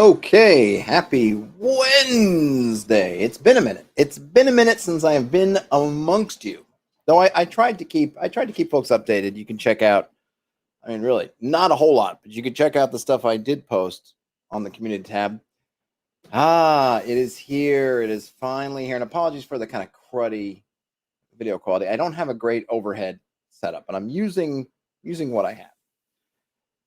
Okay, happy Wednesday. It's been a minute. It's been a minute since I have been amongst you. Though I tried to keep folks updated. You can check out, I mean, really, not a whole lot, but you can check out the stuff I did post on the community tab. It is here. It is finally here. And apologies for the kind of cruddy video quality. I don't have a great overhead setup, but I'm using what I have.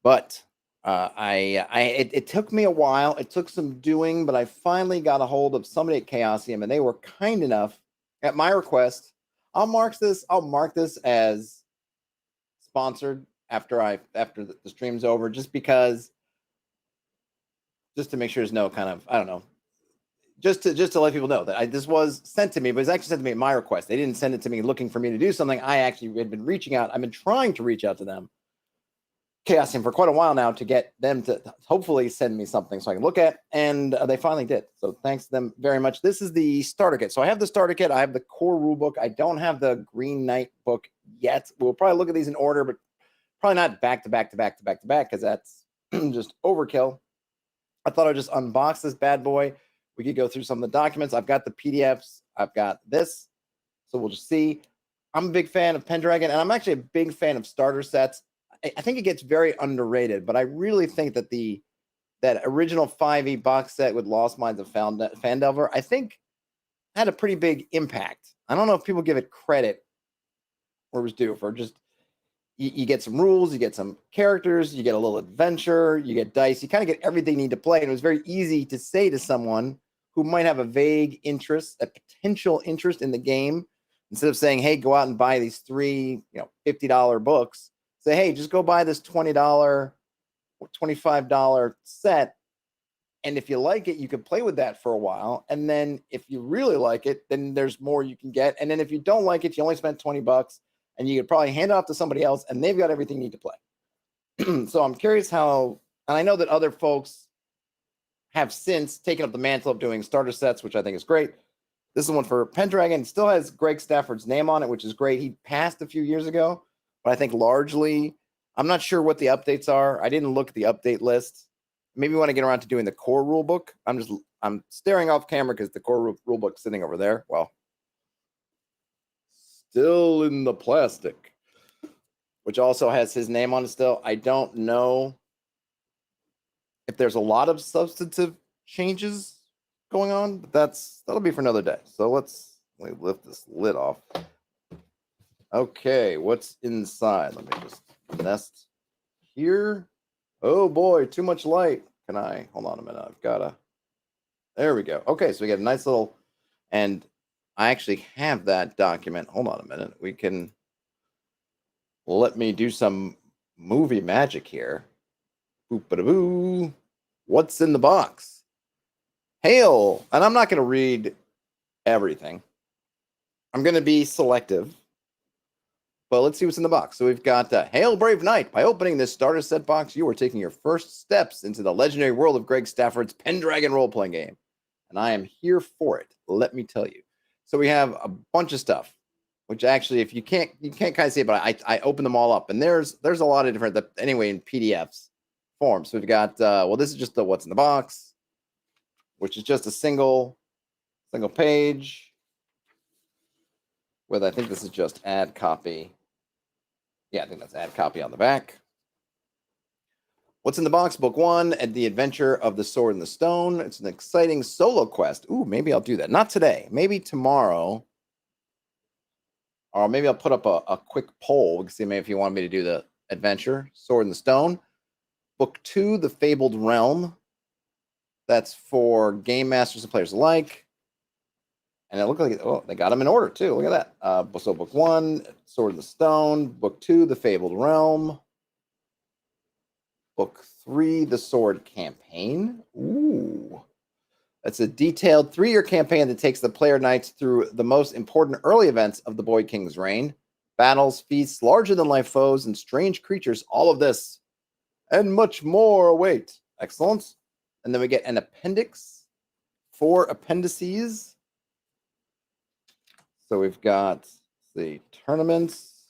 But it took me a while. It took some doing, but I finally got a hold of somebody at Chaosium, and they were kind enough, at my request. I'll mark this as sponsored after the stream's over, just to make sure there's no kind of, I don't know, just to let people know that this was sent to me, but it was actually sent to me at my request. They didn't send it to me looking for me to do something. I actually had been reaching out. I've been trying to reach out to them, Chaosium, for quite a while now, to get them to hopefully send me something so I can look at, and they finally did. So thanks to them very much. This is the starter kit. So I have the starter kit. I have the core rule book. I don't have the Green Knight book yet. We'll probably look at these in order, but probably not back to back because that's just overkill. I thought I'd just unbox this bad boy. We could go through some of the documents. I've got the PDFs. I've got this. So we'll just see. I'm a big fan of Pendragon, and I'm actually a big fan of starter sets. I think it gets very underrated, but I really think that that original 5e box set with Lost Mines of Phandelver, I think, had a pretty big impact. I don't know if people give it credit where it was due for just you get some rules, you get some characters, you get a little adventure, you get dice, you kind of get everything you need to play. And it was very easy to say to someone who might have a vague interest, a potential interest in the game, instead of saying, hey, go out and buy these three, $50 books, say, hey, just go buy this $20 or $25 set. And if you like it, you can play with that for a while. And then if you really like it, then there's more you can get. And then if you don't like it, you only spent $20 and you could probably hand it off to somebody else and they've got everything you need to play. So I'm curious how, and I know that other folks have since taken up the mantle of doing starter sets, which I think is great. This is one for Pendragon. It still has Greg Stafford's name on it, which is great. He passed a few years ago, but I think largely, I'm not sure what the updates are. I didn't look at the update list. Maybe when I get around to doing the core rule book, I'm staring off camera because the core rule book's sitting over there. Well, still in the plastic, which also has his name on it still. I don't know if there's a lot of substantive changes going on, but that'll be for another day. So let me lift this lid off. Okay, what's inside? Let me just nest here. Oh boy, too much light. Hold on a minute. There we go. Okay, so we get a nice little, and I actually have that document. Hold on a minute. Let me do some movie magic here. Boop-a-da-boo. What's in the box? Hail. And I'm not going to read everything. I'm going to be selective. But let's see what's in the box. So we've got Hail Brave Knight. By opening this starter set box, you are taking your first steps into the legendary world of Greg Stafford's Pendragon role-playing game. And I am here for it, let me tell you. So we have a bunch of stuff, which actually, if you can't kind of see it, but I open them all up. And there's a lot of different, anyway, in PDFs form. So we've got, this is just the what's in the box, which is just a single page with, I think this is just add copy. Yeah, I think that's add copy on the back. What's in the box? Book 1, and the Adventure of the Sword and the Stone. It's an exciting solo quest. Ooh, maybe I'll do that. Not today. Maybe tomorrow. Or maybe I'll put up a quick poll. We can see maybe if you want me to do the Adventure, Sword and the Stone. Book 2, The Fabled Realm. That's for game masters and players alike. And it looked like, they got them in order, too. Look at that. So book 1, Sword in the Stone. Book 2, The Fabled Realm. Book 3, The Sword Campaign. Ooh. That's a detailed 3-year campaign that takes the player knights through the most important early events of the Boy King's reign. Battles, feasts, larger-than-life foes, and strange creatures. All of this and much more await. Excellent. And then we get an appendix, 4 appendices. So we've got the tournaments,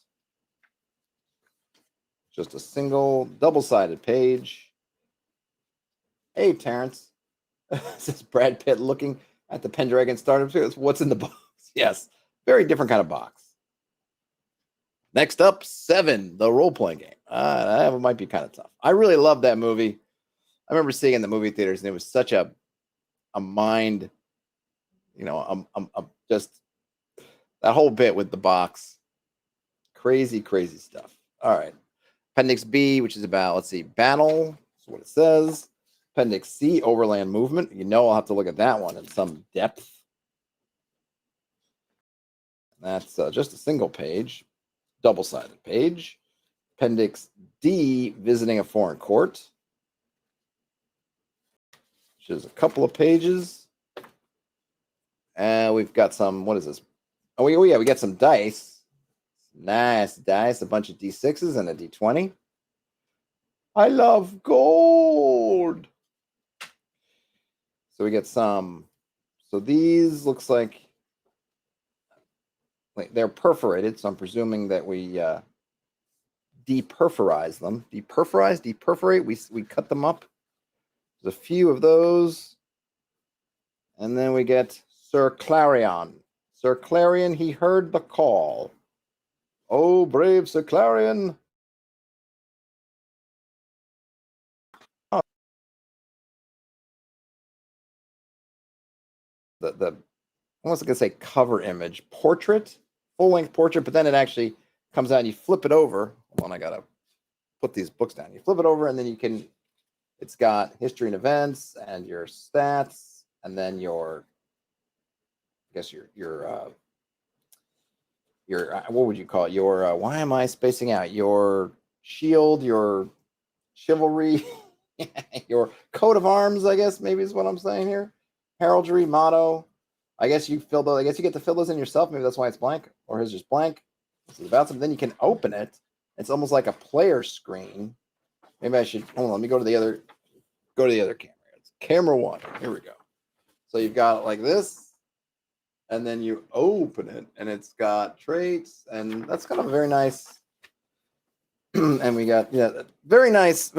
just a single double-sided page. Hey, Terrence. This is Brad Pitt looking at the Pendragon Starter Set. What's in the box? Yes, very different kind of box. Next up, 7, the role-playing game. That might be kind of tough. I really love that movie. I remember seeing it in the movie theaters, and it was such a mind, just that whole bit with the box. Crazy, crazy stuff. All right. Appendix B, which is about, let's see, battle. That's what it says. Appendix C, overland movement. I'll have to look at that one in some depth. That's just a single page, double-sided page. Appendix D, visiting a foreign court, which is a couple of pages. And we've got some, what is this? Oh, yeah, we got some dice. Nice dice, a bunch of D6s and a D20. I love gold. So we get some. So these looks like they're perforated. So I'm presuming that we deperforize them. Deperforate. We cut them up. There's a few of those. And then we get Sir Clarion. Sir Clarion, he heard the call. Oh, brave Sir Clarion. Oh. The I was going to say cover image, portrait, full-length portrait, but then it actually comes out and you flip it over. Hold on, I got to put these books down. You flip it over and then it's got history and events and your stats and then your what would you call it? Your, why am I spacing out? Your shield, your chivalry, your coat of arms, I guess maybe is what I'm saying here. Heraldry, motto. I guess you get to fill those in yourself. Maybe that's why it's blank, or is just blank. This is about something. Then you can open it. It's almost like a player screen. Maybe I should hold on. Let me go to the other camera. It's camera 1. Here we go. So you've got it like this, and then you open it, and it's got traits, and that's kind of a very nice. And we got very nice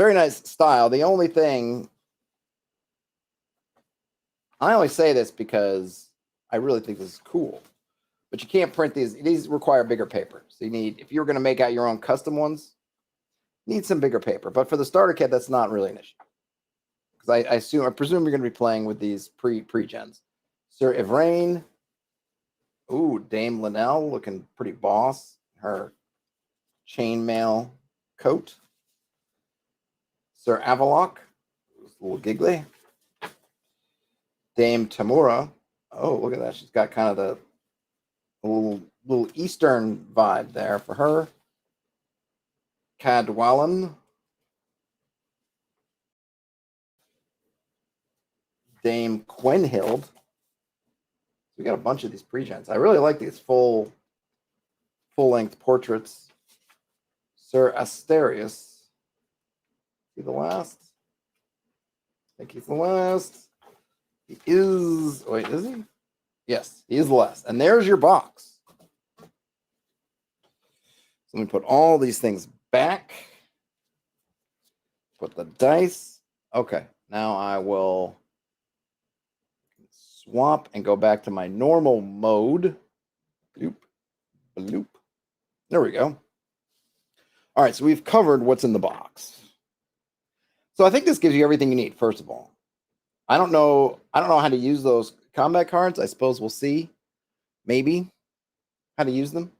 style. The only thing, I only say this because I really think this is cool, but you can't print these. These require bigger paper. So if you're going to make out your own custom ones, you need some bigger paper. But for the starter kit, that's not really an issue. Because I presume you're going to be playing with these pre-gens. Sir Ivrain. Ooh, Dame Linnell looking pretty boss. Her chainmail coat. Sir Avaloc. A little giggly. Dame Tamura. Oh, look at that. She's got kind of the little Eastern vibe there for her. Cadwallon. Dame Quenhild. We got a bunch of these pre-gens. I really like these full-length portraits. Sir Asterius. He the last? I think he's the last. He is. Wait, is he? Yes, he is the last. And there's your box. So let me put all these things back. Put the dice. Okay, now I will swap and go back to my normal mode. Bloop, bloop. There we go. All right, so we've covered what's in the box. So I think this gives you everything you need, first of all. I don't know how to use those combat cards. I suppose we'll see, maybe, how to use them.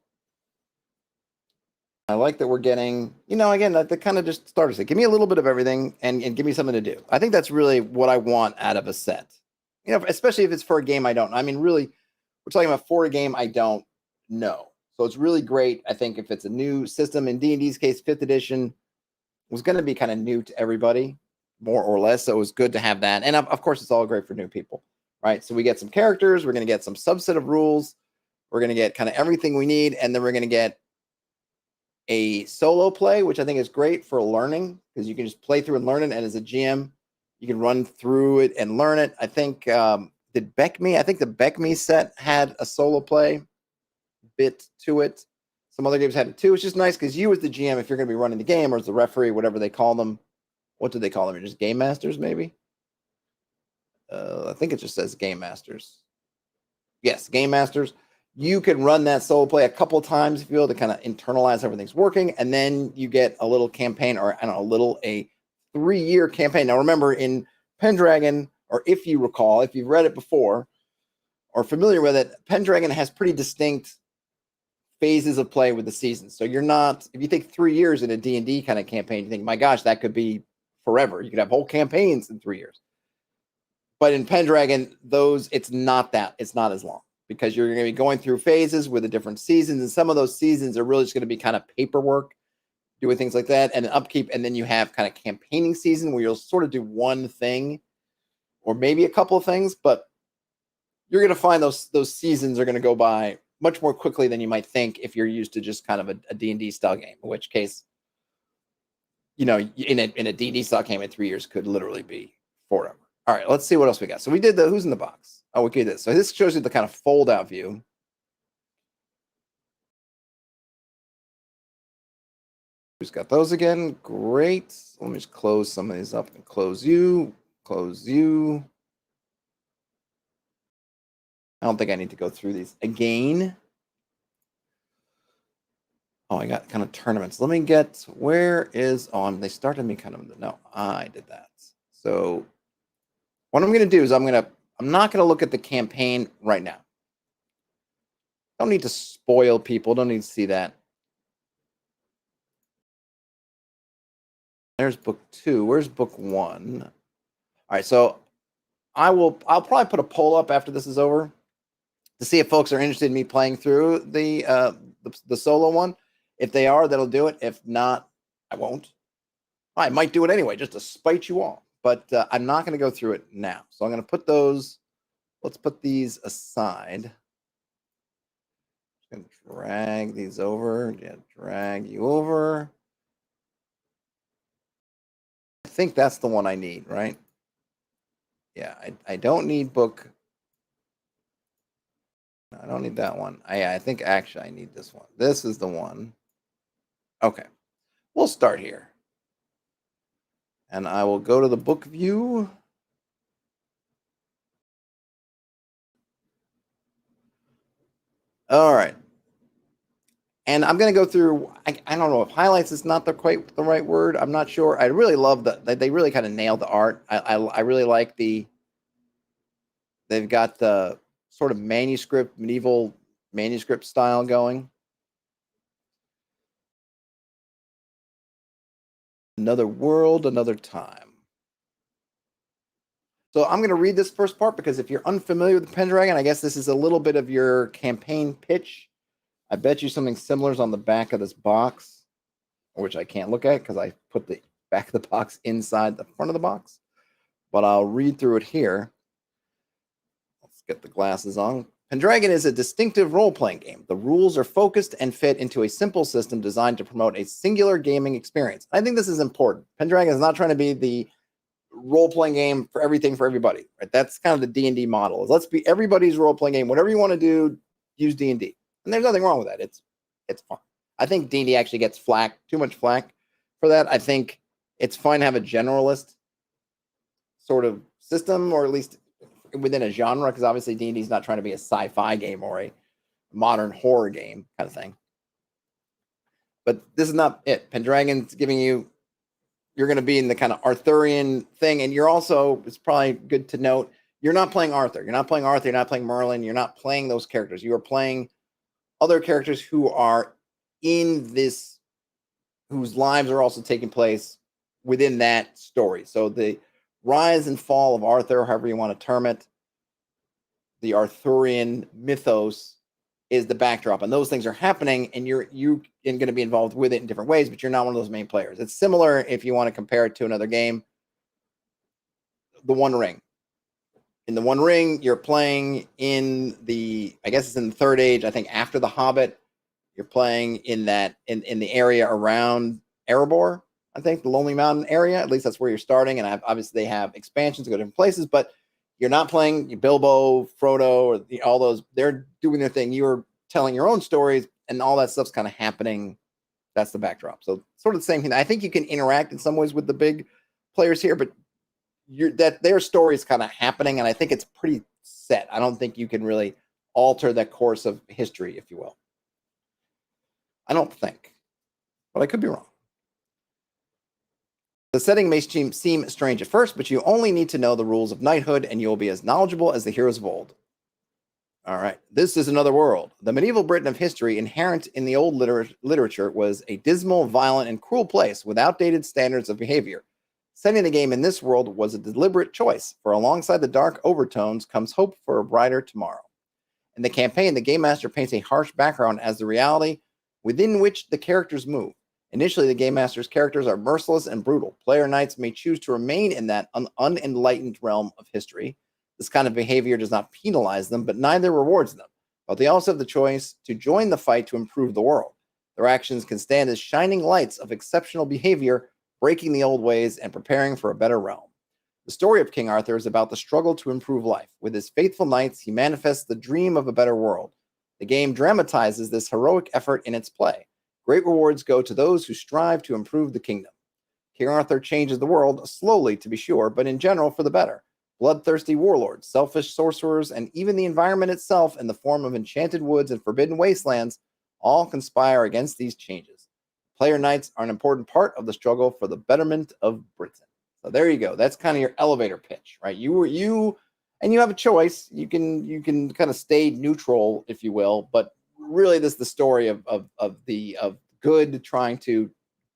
I like that we're getting, again, the kind of just starter set. Give me a little bit of everything and give me something to do. I think that's really what I want out of a set. Especially if it's for a game I don't. I mean, really, we're talking about for a game I don't know. So it's really great, I think, if it's a new system. In D&D's case, 5th edition was going to be kind of new to everybody, more or less. So it was good to have that. And of course, it's all great for new people, right? So we get some characters. We're going to get some subset of rules. We're going to get kind of everything we need. And then we're going to get a solo play, which I think is great for learning because you can just play through and learn it. And as a GM, you can run through it and learn it. I think, I think the Beckme set had a solo play bit to it. Some other games had it too. It's just nice because you as the GM, if you're going to be running the game or as the referee, whatever they call them, what do they call them? Just game masters, maybe? I think it just says Game Masters. Yes, Game Masters. You can run that solo play a couple of times if you will to kind of internalize everything's working, and then you get a little campaign, or I don't know, a 3-year campaign. Now remember, in Pendragon, or if you recall, if you've read it before or familiar with it, Pendragon has pretty distinct phases of play with the seasons. So you're not, if you take 3 years in a D&D kind of campaign, you think, my gosh, that could be forever. You could have whole campaigns in 3 years. But in Pendragon, it's not as long, because you're going to be going through phases with the different seasons, and some of those seasons are really just going to be kind of paperwork, doing things like that, and upkeep, and then you have kind of campaigning season where you'll sort of do one thing or maybe a couple of things, but you're going to find those seasons are going to go by much more quickly than you might think if you're used to just kind of a D&D style game, in which case, in a D&D style game, in 3 years could literally be forever. All right, let's see what else we got. So we did the who's in the box. Oh, okay, this. So this shows you the kind of fold out view. Who's got those again? Great. Let me just close some of these up and close you. Close you. I don't think I need to go through these again. Oh, I got kind of tournaments. Let me get, where is on? They started me kind of, no, I did that. So what I'm going to do is I'm not going to look at the campaign right now. Don't need to spoil people. Don't need to see that. There's book 2. Where's book 1? All right, so I'll probably put a poll up after this is over to see if folks are interested in me playing through the solo one. If they are, that'll do it. If not, I won't. I might do it anyway, just to spite you all. But I'm not going to go through it now. So I'm going to put those, let's put these aside. Just going to drag these over. Yeah, drag you over. I think that's the one I need, right? Yeah, I don't need book. I don't need that one. I think actually I need this one. This is the one. Okay, we'll start here. And I will go to the book view. All right. And I'm going to go through, I don't know if highlights is not quite the right word. I'm not sure. I really love that they really kind of nailed the art. I really like they've got the sort of medieval manuscript style going. Another world, another time. So I'm going to read this first part because if you're unfamiliar with Pendragon, I guess this is a little bit of your campaign pitch. I bet you something similar is on the back of this box, which I can't look at because I put the back of the box inside the front of the box. But I'll read through it here. Let's get the glasses on. Pendragon is a distinctive role-playing game. The rules are focused and fit into a simple system designed to promote a singular gaming experience. I think this is important. Pendragon is not trying to be the role-playing game for everything for everybody. Right? That's kind of the D&D model. Let's be everybody's role-playing game. Whatever you want to do, use D&D. And there's nothing wrong with that. It's fun. I think D&D actually gets too much flack for that. I think it's fine to have a generalist sort of system, or at least within a genre, because obviously D&D is not trying to be a sci-fi game or a modern horror game kind of thing. But this is not it. Pendragon's giving you're going to be in the kind of Arthurian thing, and you're also, it's probably good to note, you're not playing Arthur. You're not playing Arthur. You're not playing Merlin. You're not playing those characters. You are playing other characters who are in this, whose lives are also taking place within that story. So the rise and fall of Arthur, however you want to term it, the Arthurian mythos is the backdrop, and those things are happening, and you're going to be involved with it in different ways, but you're not one of those main players. It's similar if you want to compare it to another game, The One Ring. In The One Ring, you're playing in I guess it's in the Third Age, I think after The Hobbit. You're playing in the area around Erebor, I think, the Lonely Mountain area. At least that's where you're starting. And obviously they have expansions to go to different places, but you're not playing Bilbo, Frodo, or all those. They're doing their thing. You're telling your own stories, and all that stuff's kind of happening. That's the backdrop. So sort of the same thing. I think you can interact in some ways with the big players here, but that their story is kind of happening, and I think it's pretty set. I don't think you can really alter that course of history, if you will. I don't think, but I could be wrong. The setting may seem strange at first, but you only need to know the rules of knighthood, and you will be as knowledgeable as the heroes of old. All right. This is another world. The medieval Britain of history, inherent in the old literature, was a dismal, violent, and cruel place with outdated standards of behavior. Setting the game in this world was a deliberate choice, for alongside the dark overtones comes hope for a brighter tomorrow. In the campaign, the Game Master paints a harsh background as the reality within which the characters move. Initially, the Game Master's characters are merciless and brutal. Player knights may choose to remain in that unenlightened realm of history. This kind of behavior does not penalize them, but neither rewards them. But they also have the choice to join the fight to improve the world. Their actions can stand as shining lights of exceptional behavior, breaking the old ways and preparing for a better realm. The story of King Arthur is about the struggle to improve life. With his faithful knights, he manifests the dream of a better world. The game dramatizes this heroic effort in its play. Great rewards go to those who strive to improve the kingdom. King Arthur changes the world, slowly to be sure, but in general for the better. Bloodthirsty warlords, selfish sorcerers, and even the environment itself in the form of enchanted woods and forbidden wastelands all conspire against these changes. Player knights are an important part of the struggle for the betterment of Britain. So there you go. That's kind of your elevator pitch, right? You have a choice. You can kind of stay neutral, if you will, but really this is the story of good trying to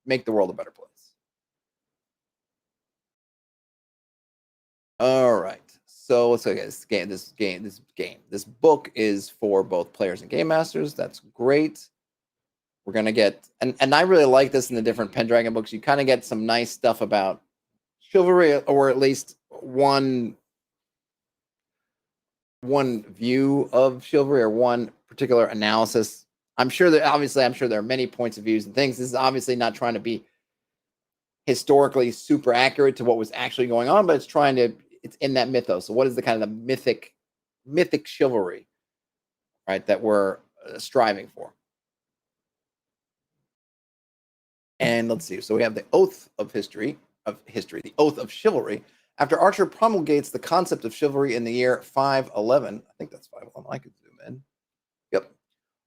make the world a better place. All right. So let's look at this game. This book is for both players and game masters. That's great. We're gonna get and I really like this in the different Pendragon books. You kind of get some nice stuff about chivalry, or at least one view of chivalry or one particular analysis. I'm sure there are many points of views and things. This is obviously not trying to be historically super accurate to what was actually going on, but it's in that mythos. So what is the kind of the mythic chivalry, right, that we're striving for? And let's see. So we have the Oath of History, the Oath of Chivalry. After Archer promulgates the concept of chivalry in the year 511, I think that's 511. I could zoom in. Yep.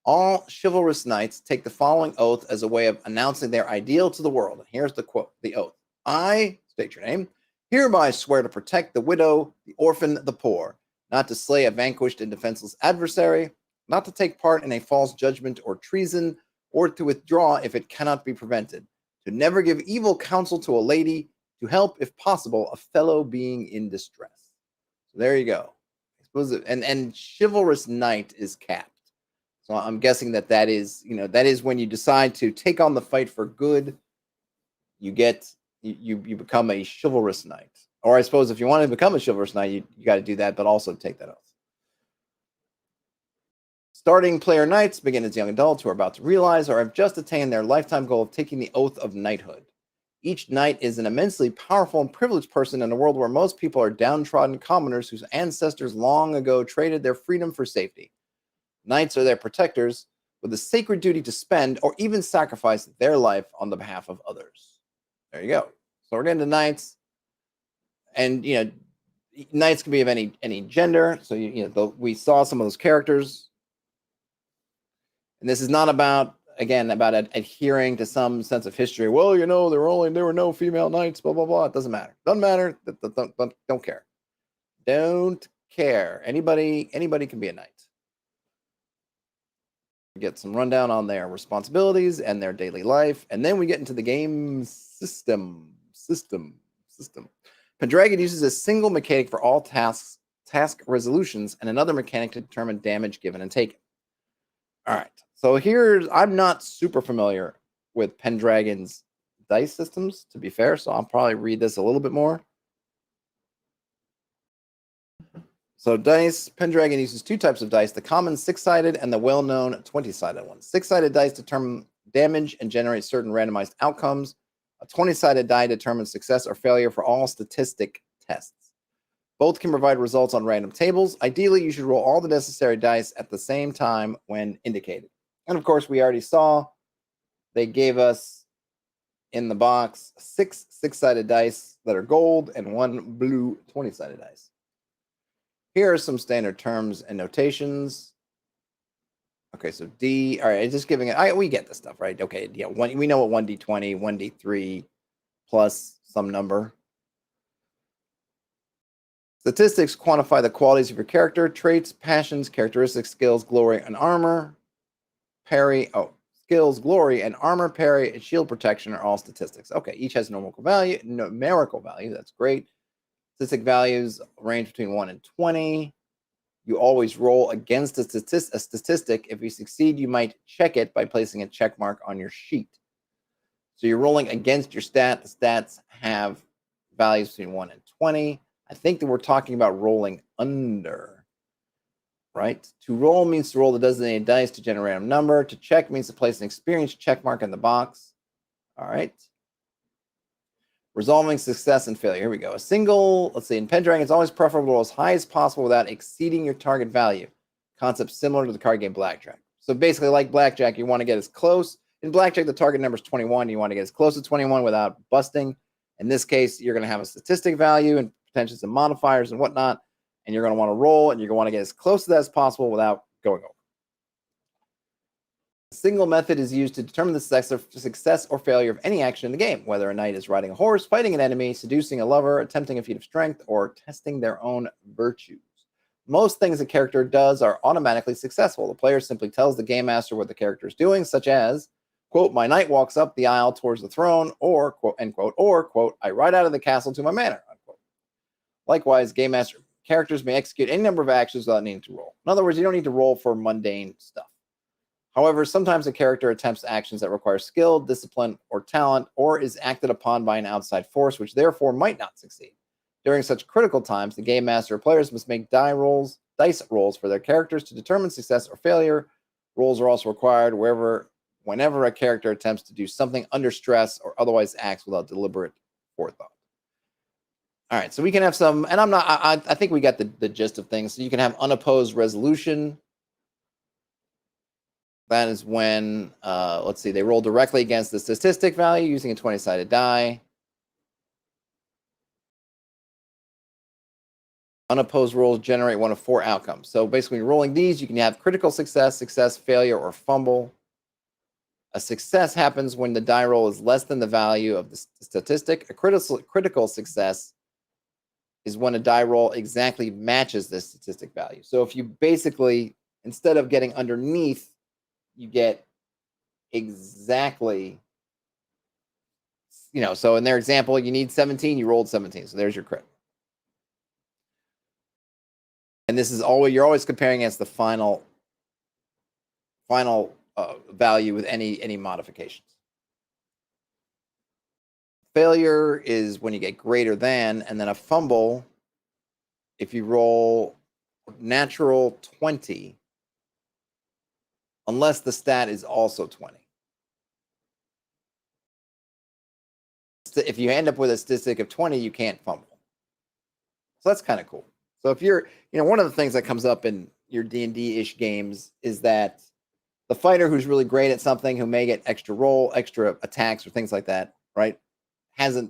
All chivalrous knights take the following oath as a way of announcing their ideal to the world. And here's the quote, the oath. I, state your name, hereby swear to protect the widow, the orphan, the poor, not to slay a vanquished and defenseless adversary, not to take part in a false judgment or treason, or to withdraw if it cannot be prevented, to never give evil counsel to a lady, to help, if possible, a fellow being in distress. So there you go. I suppose and chivalrous knight is capped. So I'm guessing that is when you decide to take on the fight for good, you become a chivalrous knight. Or I suppose if you want to become a chivalrous knight, you got to do that, but also take that oath. Starting player knights begin as young adults who are about to realize or have just attained their lifetime goal of taking the oath of knighthood. Each knight is an immensely powerful and privileged person in a world where most people are downtrodden commoners whose ancestors long ago traded their freedom for safety. Knights are their protectors with a sacred duty to spend or even sacrifice their life on the behalf of others. There you go. So we're getting to knights, and knights can be of any gender. So we saw some of those characters, and this is not about adhering to some sense of history. Well, there were no female knights. Blah blah blah. It doesn't matter. Doesn't matter. Don't care. Don't care. Anybody can be a knight. Get some rundown on their responsibilities and their daily life, and then we get into the game system. Pendragon uses a single mechanic for all task resolutions, and another mechanic to determine damage given and taken. All right, so I'm not super familiar with Pendragon's dice systems, to be fair, so I'll probably read this a little bit more. So dice, Pendragon uses two types of dice, the common 6-sided and the well-known 20-sided one. 6-sided dice determine damage and generate certain randomized outcomes. A 20-sided die determines success or failure for all statistic tests. Both can provide results on random tables. Ideally, you should roll all the necessary dice at the same time when indicated. And of course, we already saw they gave us in the box, 6 6-sided dice that are gold and 1 blue 20-sided dice. Here are some standard terms and notations. Okay, so D. All right, it's just giving it. We get this stuff, right? Okay, yeah. We know what 1d20, 1d3 plus some number. Statistics quantify the qualities of your character: traits, passions, characteristics, skills, glory, and armor. Parry. Oh, skills, glory, and armor, parry, and shield protection are all statistics. Okay, each has numerical value. That's great. Statistic values range between 1 and 20. You always roll against a statistic. If you succeed, you might check it by placing a check mark on your sheet. So you're rolling against your stat. The stats have values between 1 and 20. I think that we're talking about rolling under, right? To roll means to roll the designated dice to generate a random number. To check means to place an experience check mark in the box. All right. Resolving success and failure. Here we go. Let's see, in Pendragon, it's always preferable to roll as high as possible without exceeding your target value. Concept similar to the card game Blackjack. So basically, like Blackjack, you want to get as close. In Blackjack, the target number is 21. You want to get as close to 21 without busting. In this case, you're going to have a statistic value and potentially some modifiers and whatnot. And you're going to want to roll, and you're going to want to get as close to that as possible without going over. A single method is used to determine the success or failure of any action in the game, whether a knight is riding a horse, fighting an enemy, seducing a lover, attempting a feat of strength, or testing their own virtues. Most things a character does are automatically successful. The player simply tells the game master what the character is doing, such as, quote, my knight walks up the aisle towards the throne, or, quote, end quote, or, quote, I ride out of the castle to my manor, unquote. Likewise, game master characters may execute any number of actions without needing to roll. In other words, you don't need to roll for mundane stuff. However, sometimes a character attempts actions that require skill, discipline, or talent, or is acted upon by an outside force, which therefore might not succeed. During such critical times, the game master or players must make dice rolls for their characters to determine success or failure. Rolls are also required whenever a character attempts to do something under stress or otherwise acts without deliberate forethought. All right, so we can have some, and I think we got the gist of things. So you can have unopposed resolution. That is when, let's see, they roll directly against the statistic value using a 20-sided die. Unopposed rolls generate one of 4 outcomes. So basically, rolling these, you can have critical success, failure, or fumble. A success happens when the die roll is less than the value of the statistic. A critical success is when a die roll exactly matches the statistic value. So if you basically, instead of getting underneath, you get exactly, so in their example, you need 17, you rolled 17. So there's your crit. And this is you're always comparing against the final value with any modifications. Failure is when you get greater than, and then a fumble, if you roll natural 20, unless the stat is also 20. If you end up with a statistic of 20, you can't fumble. So that's kind of cool. So if you're, one of the things that comes up in your D&D-ish games is that the fighter who's really great at something, who may get extra attacks or things like that, right, has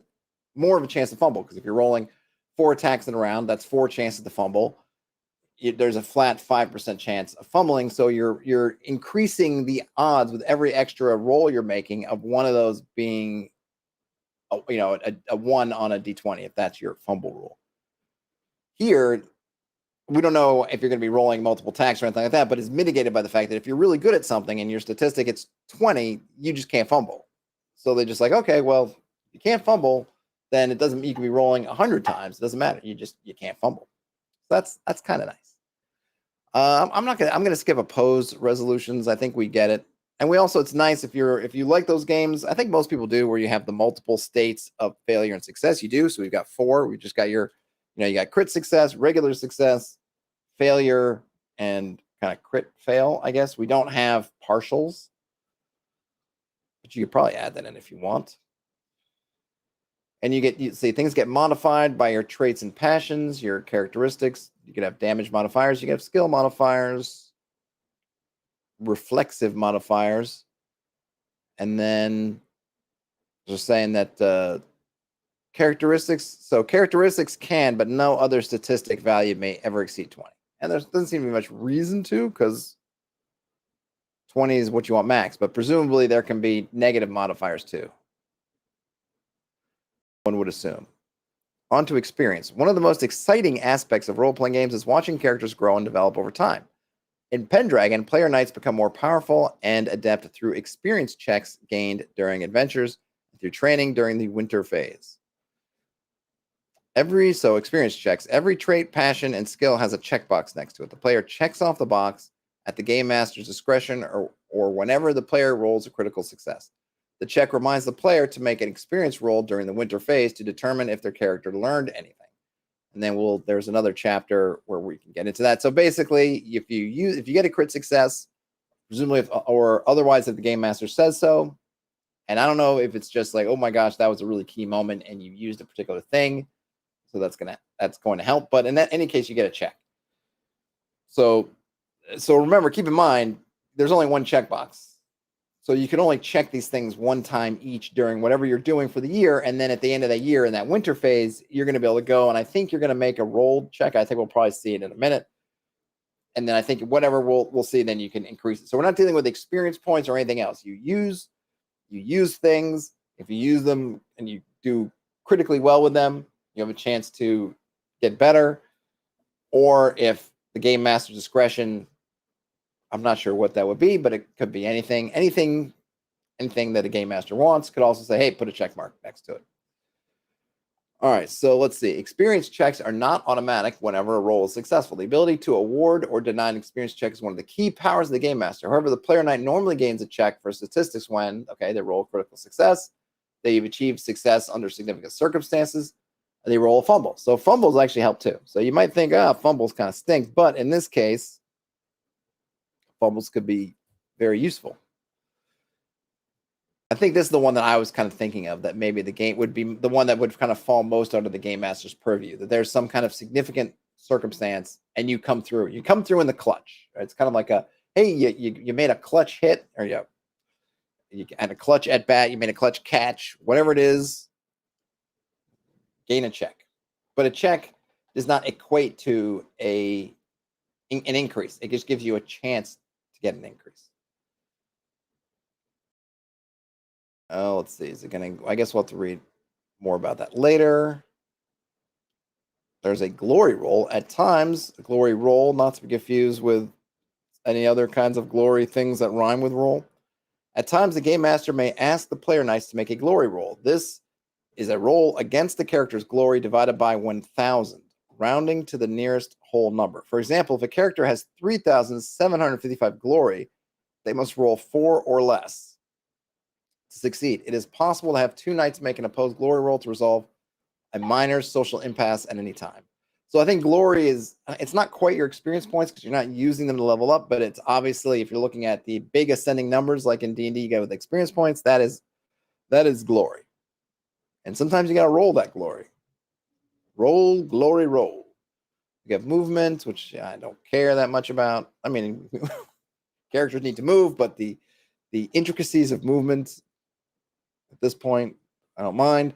more of a chance to fumble. Because if you're rolling 4 attacks in a round, that's 4 chances to fumble. There's a flat 5% chance of fumbling. So you're increasing the odds with every extra roll you're making of one of those being, a 1 on a D20, if that's your fumble rule. Here, we don't know if you're going to be rolling multiple attacks or anything like that, but it's mitigated by the fact that if you're really good at something and your statistic it's 20, you just can't fumble. So they're just like, okay, well, if you can't fumble, then it doesn't. You can be rolling 100 times. It doesn't matter. You can't fumble. So that's kind of nice. I'm gonna skip opposed resolutions. I think we get it. And it's nice if you like those games. I think most people do, where you have the multiple states of failure and success. You do. So we've got 4. We just got you got crit success, regular success, failure, and kind of crit fail, I guess. We don't have partials, but you could probably add that in if you want. And you see things get modified by your traits and passions, your characteristics. You could have damage modifiers. You could have skill modifiers, reflexive modifiers, and then Just saying that characteristics. So characteristics can, but no other statistic value may ever exceed 20. And there doesn't seem to be much reason to, because 20 is what you want max. But presumably there can be negative modifiers too. One would assume. On to experience. One of the most exciting aspects of role-playing games is watching characters grow and develop over time. In Pendragon, player knights become more powerful and adept through experience checks gained during adventures and through training during the winter phase. Experience checks. Every trait, passion, and skill has a checkbox next to it. The player checks off the box at the game master's discretion or whenever the player rolls a critical success. The check reminds the player to make an experience roll during the winter phase to determine if their character learned anything. And then there's another chapter where we can get into that. So basically, if you get a crit success, presumably or otherwise if the game master says so, and I don't know if it's just like, oh my gosh, that was a really key moment and you used a particular thing, so that's going to help. But in any case, you get a check. So remember, keep in mind, there's only one checkbox. So you can only check these things one time each during whatever you're doing for the year. And then at the end of that year, in that winter phase, you're going to be able to go. And I think you're going to make a rolled check. I think we'll probably see it in a minute. And then I think whatever we'll see, then you can increase it. So we're not dealing with experience points or anything else. You use things. If you use them and you do critically well with them, you have a chance to get better. Or if the game master's discretion, I'm not sure what that would be, but it could be anything that a game master wants. Could also say, hey, put a check mark next to it. All right, so let's see. Experience checks are not automatic whenever a roll is successful. The ability to award or deny an experience check is one of the key powers of the game master. However, the player knight normally gains a check for statistics when, they roll critical success, they've achieved success under significant circumstances, and they roll a fumble. So fumbles actually help too. So you might think, fumbles kind of stink, but in this case, fumbles could be very useful. I think this is the one that I was kind of thinking of, that maybe the game would be the one that would kind of fall most under the game master's purview, that there's some kind of significant circumstance and you come through in the clutch. Right? It's kind of like hey, you made a clutch hit, or you had a clutch at bat, you made a clutch catch, whatever it is, gain a check. But a check does not equate to an increase. It just gives you a chance to get an increase. Let's see. Is it going to? I guess we'll have to read more about that later. There's a glory roll. At times, a glory roll, not to be confused with any other kinds of glory things that rhyme with roll. At times, the game master may ask the player knights to make a glory roll. This is a roll against the character's glory divided by 1,000, rounding to the nearest whole number. For example, if a character has 3,755 glory, they must roll 4 or less to succeed. It is possible to have 2 knights make an opposed glory roll to resolve a minor social impasse at any time. So I think glory it's not quite your experience points because you're not using them to level up, but it's obviously, if you're looking at the big ascending numbers like in D&D, you go with experience points, that is glory. And sometimes you got to roll that glory. Roll, glory, roll. You have movement, which I don't care that much about. I mean, characters need to move, but the intricacies of movement at this point, I don't mind.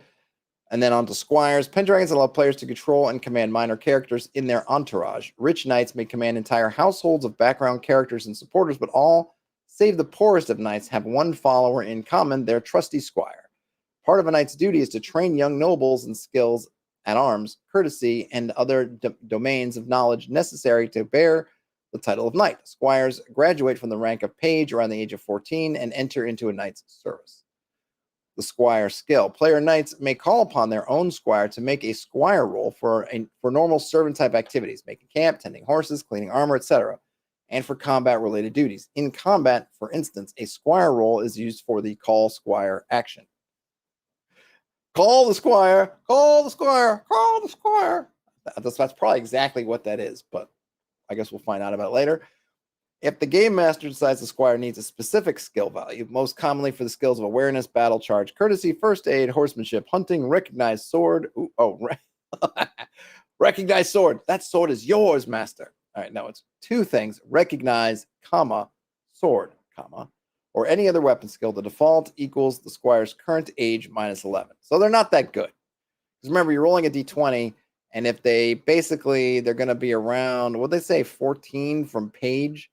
And then on to squires. Pendragons allow players to control and command minor characters in their entourage. Rich knights may command entire households of background characters and supporters, but all, save the poorest of knights, have one follower in common, their trusty squire. Part of a knight's duty is to train young nobles in skills at arms, courtesy, and other domains of knowledge necessary to bear the title of knight. Squires graduate from the rank of page around the age of 14 and enter into a knight's service. The squire skill. Player knights may call upon their own squire to make a squire roll for normal servant type activities, making camp, tending horses, cleaning armor, etc., and for combat related duties. In combat, for instance, a squire roll is used for the call squire action. Call the squire, call the squire, call the squire. That's probably exactly what that is, but I guess we'll find out about it later. If the game master decides the squire needs a specific skill value, most commonly for the skills of awareness, battle, charge, courtesy, first aid, horsemanship, hunting, recognize sword. Recognize sword. That sword is yours, master. All right, no, it's 2 things. Recognize, comma, sword, comma. or any other weapon skill, the default equals the squire's current age minus 11. So they're not that good. Because remember, you're rolling a d20, and if they're going to be around, what they say, 14 from page.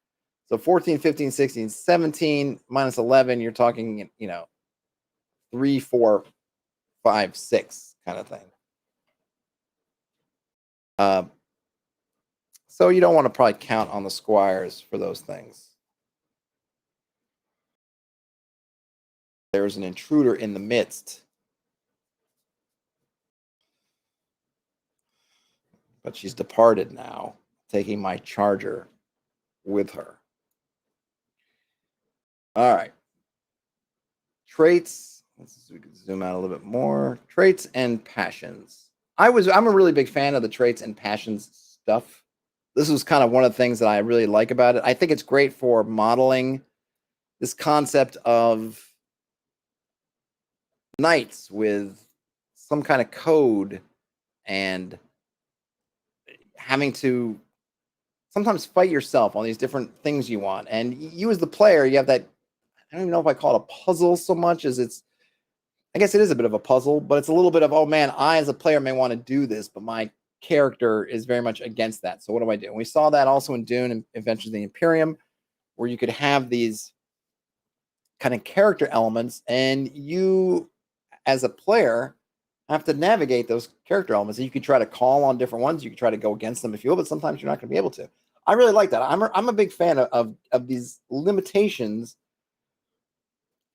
So 14, 15, 16, 17 minus 11, you're talking, 3, 4, 5, 6 kind of thing. So you don't want to probably count on the squires for those things. There's an intruder in the midst. But she's departed now, taking my charger with her. All right. Traits. Let's see if we can zoom out a little bit more. Traits and passions. I'm a really big fan of the traits and passions stuff. This was kind of one of the things that I really like about it. I think it's great for modeling this concept of knights with some kind of code and having to sometimes fight yourself on these different things you want. And you as the player, you have that, I don't even know if I call it a puzzle so much as I guess it is a bit of a puzzle, but it's a little bit of, oh man, I as a player may want to do this, but my character is very much against that. So what do I do? And we saw that also in Dune and Adventures of the Imperium, where you could have these kind of character elements, and you as a player have to navigate those character elements. And you can try to call on different ones. You can try to go against them if you will, but sometimes you're not going to be able to. I really like that. I'm a big fan of these limitations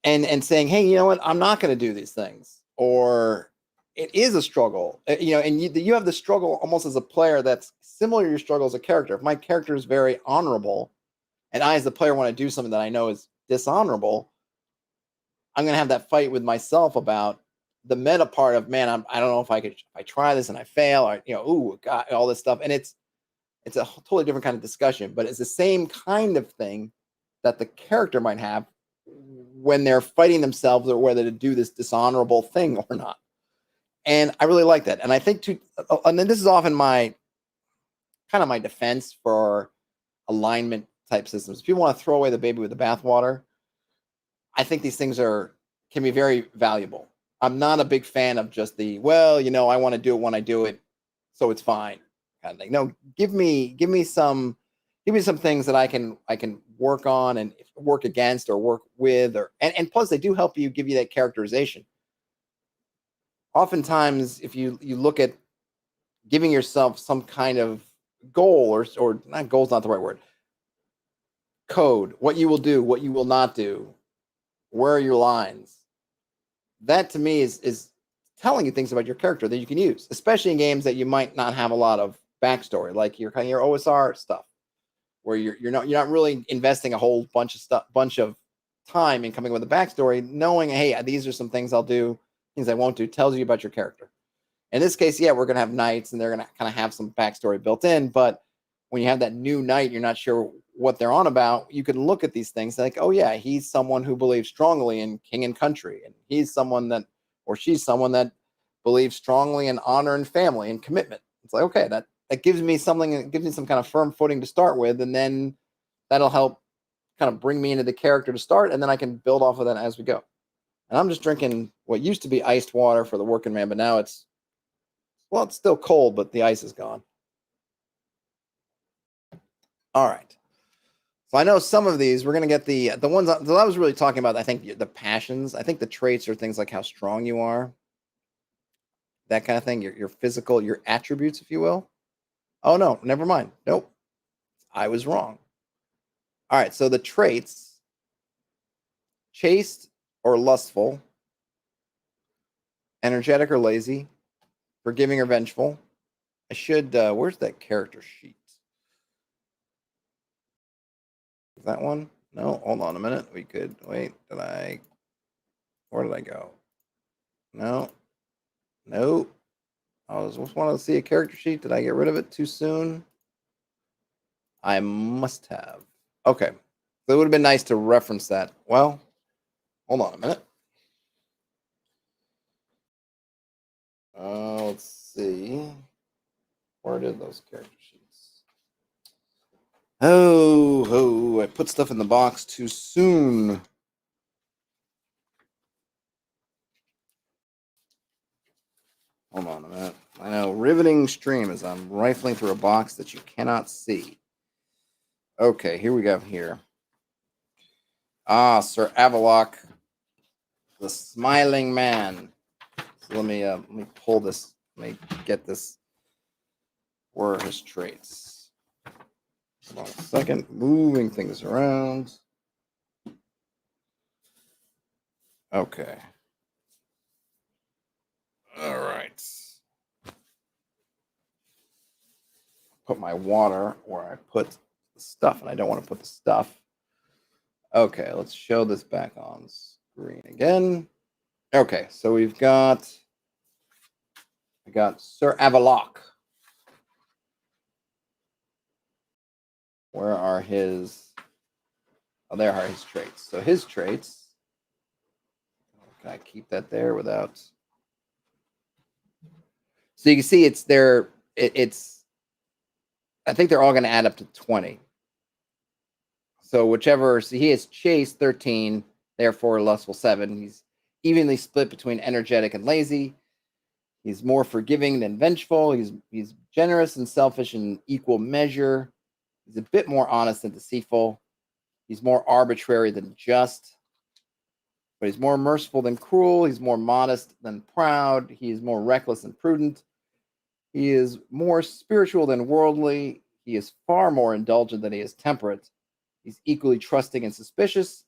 and saying, hey, you know what? I'm not going to do these things. Or it is a struggle, and you have the struggle almost as a player that's similar to your struggle as a character. If my character is very honorable and I as the player want to do something that I know is dishonorable, I'm going to have that fight with myself about the meta part of, man, I don't know if I try this and I fail, or, ooh, God, all this stuff. And it's a totally different kind of discussion, but it's the same kind of thing that the character might have when they're fighting themselves or whether to do this dishonorable thing or not. And I really like that. And I think and then this is often my defense for alignment type systems. If people want to throw away the baby with the bathwater, I think these things can be very valuable. I'm not a big fan of just I want to do it when I do it, so it's fine kind of thing. No, give me some things that I can work on and work against or work with, and plus they do help you, give you that characterization. Oftentimes, if you look at giving yourself some kind of goal, or not, goal's not the right word, code, what you will do, what you will not do, where are your lines, that to me is telling you things about your character that you can use, especially in games that you might not have a lot of backstory, like your OSR stuff, where you're not really investing a whole bunch of time in coming up with a backstory. Knowing, hey, these are some things I'll do, things I won't do, tells you about your character. In this case, yeah, we're going to have knights, and they're going to kind of have some backstory built in. But when you have that new knight, you're not sure what they're on about. You can look at these things like, oh yeah, he's someone who believes strongly in king and country, and he's someone that, or she's someone that believes strongly in honor and family and commitment. It's like, okay, that gives me something, that gives me some kind of firm footing to start with, and then that'll help kind of bring me into the character to start, and then I can build off of that as we go. And I'm just drinking what used to be iced water for the working man, but now it's still cold, but the ice is gone. All right. So I know some of these, we're going to get the ones that I was really talking about. I think the passions, I think the traits are things like how strong you are, that kind of thing, your physical, your attributes, if you will. Oh, no, never mind. Nope. I was wrong. All right. So the traits: chaste or lustful, energetic or lazy, forgiving or vengeful. I should, where's that character sheet? Is that one? No, hold on a minute. We could, wait, where did I go? No. I just wanted to see a character sheet. Did I get rid of it too soon? I must have. Okay. So it would have been nice to reference that. Well, hold on a minute. Let's see. Where did those character sheets? Oh, I put stuff in the box too soon. I know, riveting stream as I'm rifling through a box that you cannot see. Okay, here we go here. Ah, Sir Avaloc, the smiling man. So let me pull this. Let me get this. Where are his traits? Hold on a second. Moving things around. Okay. All right. Put my water where I put the stuff, and I don't want to put the stuff. Okay, let's show this back on screen again. Okay, so we got Sir Avaloc. Where are his? Oh, there are his traits. So his traits. Can I keep that there without? So you can see it's there. It's. I think they're all going to add up to 20. So whichever. So he has chase 13, therefore lustful 7. He's evenly split between energetic and lazy. He's more forgiving than vengeful. He's generous and selfish in equal measure. He's a bit more honest than deceitful. He's more arbitrary than just. But he's more merciful than cruel. He's more modest than proud. He is more reckless than prudent. He is more spiritual than worldly. He is far more indulgent than he is temperate. He's equally trusting and suspicious.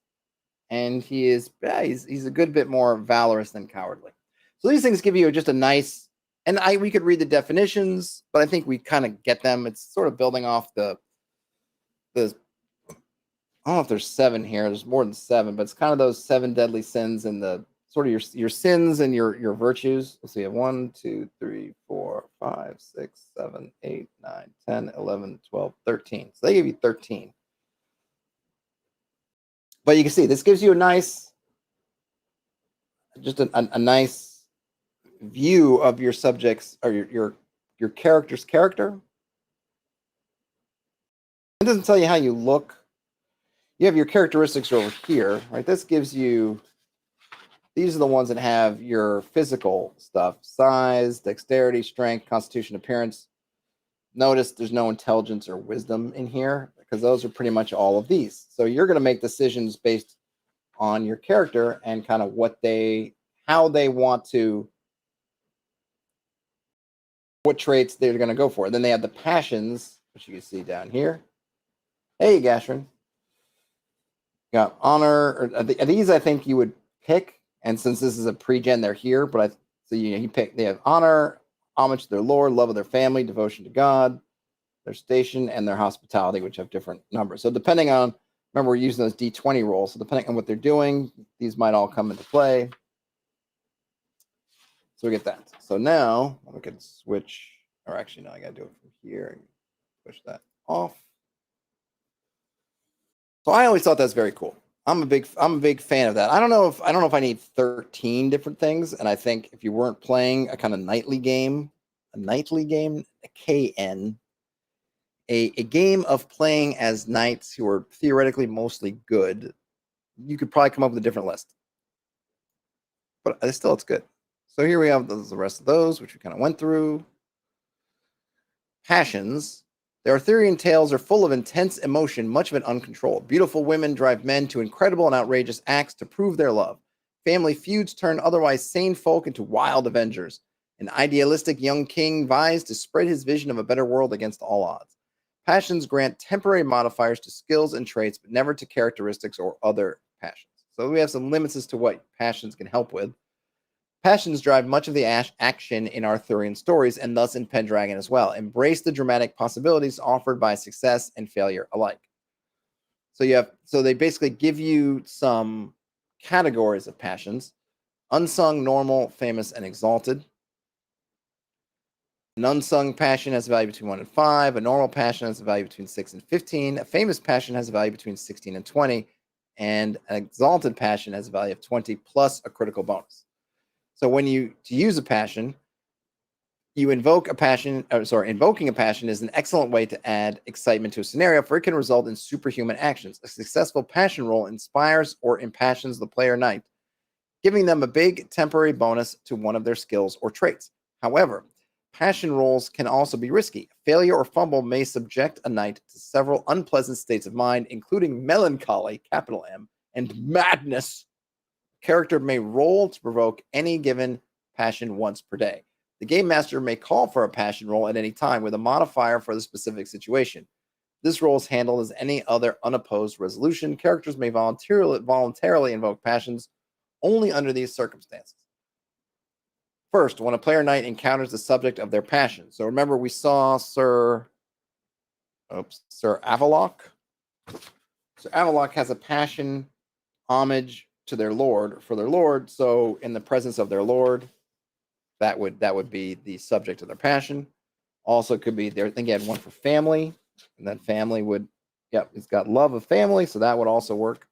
And he's a good bit more valorous than cowardly. So these things give you just a nice, and we could read the definitions, but I think we kind of get them. It's sort of building off the I don't know if there's 7 here. There's more than 7, but it's kind of those 7 deadly sins and the sort of your sins and your virtues. So you have 1, 2, 3, 4, 5, 6, 7, 8, 9, 10, 11, 12, 13. So they give you 13. But you can see this gives you a nice, just a nice view of your subjects or your character's character. It doesn't tell you how you look. You have your characteristics over here, right? This gives you, these are the ones that have your physical stuff: size, dexterity, strength, constitution, appearance. Notice there's no intelligence or wisdom in here because those are pretty much all of these. So you're going to make decisions based on your character and kind of how they want to, what traits they're going to go for. Then they have the passions, which you can see down here. Hey, Gashrin. Got honor. These I think you would pick, and since this is a pre-gen, they're here. But you pick. They have honor, homage to their lord, love of their family, devotion to God, their station, and their hospitality, which have different numbers. So depending on, remember we're using those D20 rolls. So depending on what they're doing, these might all come into play. So we get that. So now we can switch, or actually no, I got to do it from here and push that off. So I always thought that's very cool. I'm a big fan of that. I don't know if I need 13 different things. And I think if you weren't playing a kind of nightly game, a KN, a game of playing as knights who are theoretically mostly good, you could probably come up with a different list. But still, it's good. So here we have the rest of those, which we kind of went through. Passions. Their Arthurian tales are full of intense emotion, much of it uncontrolled. Beautiful women drive men to incredible and outrageous acts to prove their love. Family feuds turn otherwise sane folk into wild avengers. An idealistic young king vies to spread his vision of a better world against all odds. Passions grant temporary modifiers to skills and traits, but never to characteristics or other passions. So we have some limits as to what passions can help with. Passions drive much of the action in Arthurian stories, and thus in Pendragon as well. Embrace the dramatic possibilities offered by success and failure alike. So they basically give you some categories of passions: unsung, normal, famous, and exalted. An unsung passion has a value between 1 and 5. A normal passion has a value between 6 and 15. A famous passion has a value between 16 and 20. And an exalted passion has a value of 20 plus a critical bonus. So to use a passion, you invoke a passion. Invoking a passion is an excellent way to add excitement to a scenario, for it can result in superhuman actions. A successful passion roll inspires or impassions the player knight, giving them a big temporary bonus to one of their skills or traits. However, Passion rolls can also be risky. Failure or fumble may subject a knight to several unpleasant states of mind, including melancholy, capital M, and madness. Character may roll to provoke any given passion once per day. The game master may call for a passion roll at any time with a modifier for the specific situation. This roll is handled as any other unopposed resolution. Characters may voluntarily invoke passions only under these circumstances. First, when a player knight encounters the subject of their passion. So remember, we saw Sir Avaloc. Sir Avaloc has a passion homage to their lord, for their lord. So in the presence of their lord, that would be the subject of their passion. Also could be there. I think he had one for family, and that family would, it's got love of family, so that would also work.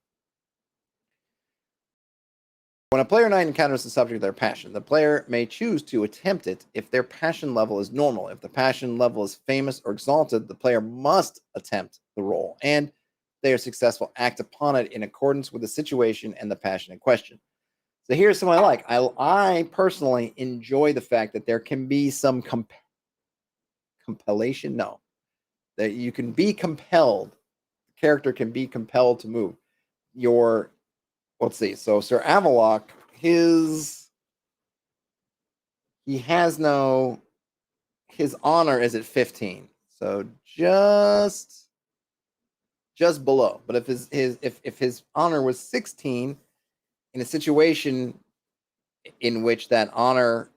When a player knight encounters the subject of their passion, the player may choose to attempt it if their passion level is normal. If the passion level is famous or exalted, the player must attempt the roll, and if they are successful, act upon it in accordance with the situation and the passion in question. So here's something I like. I personally enjoy the fact that there can be some compellation. No, that you can be compelled. The character can be compelled to move. Let's see. So Sir Avaloc, his honor is at 15. So just below. But if his honor was 16 in a situation in which that honor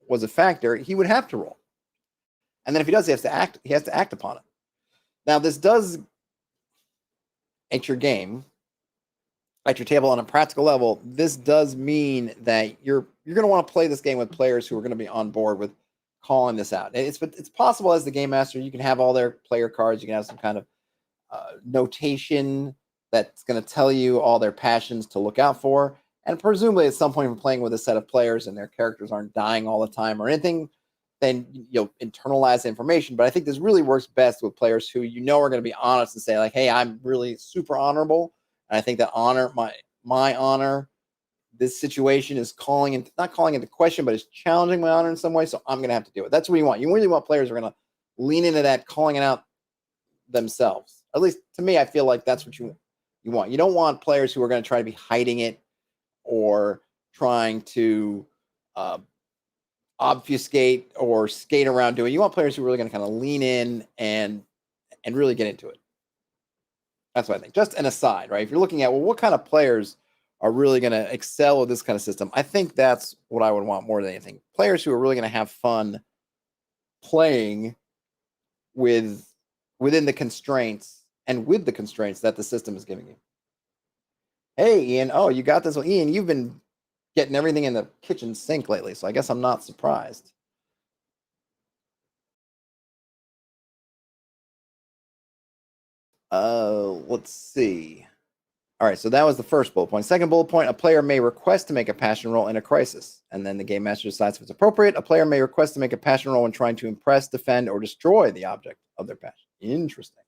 was a factor, he would have to roll. And then if he does, he has to act upon it. Now, this does at your game, at your table on a practical level, this does mean that you're going to want to play this game with players who are going to be on board with calling this out. And it's possible as the game master, you can have all their player cards, you can have some kind of notation that's going to tell you all their passions to look out for. And presumably at some point, if you're playing with a set of players and their characters aren't dying all the time or anything, then you'll internalize the information. But I think this really works best with players who are going to be honest and say, like, hey, I'm really super honorable. And I think that honor, my honor, this situation is not calling into question, but it's challenging my honor in some way. So I'm going to have to do it. That's what you want. You really want players who are going to lean into that, calling it out themselves. At least to me, I feel like that's what you want. You don't want players who are going to try to be hiding it or trying to obfuscate or skate around doing it. You want players who are really going to kind of lean in and really get into it. That's what I think. Just an aside, right? If you're looking at, well, what kind of players are really going to excel with this kind of system? I think that's what I would want more than anything. Players who are really going to have fun playing within the constraints and with the constraints that the system is giving you. Hey, Ian. Oh, you got this one. Ian, you've been getting everything in the kitchen sink lately, so I guess I'm not surprised. Let's see. All right, so that was the first bullet point. Second bullet point, a player may request to make a passion roll in a crisis, and then the game master decides if it's appropriate. A player may request to make a passion roll when trying to impress, defend, or destroy the object of their passion. Interesting.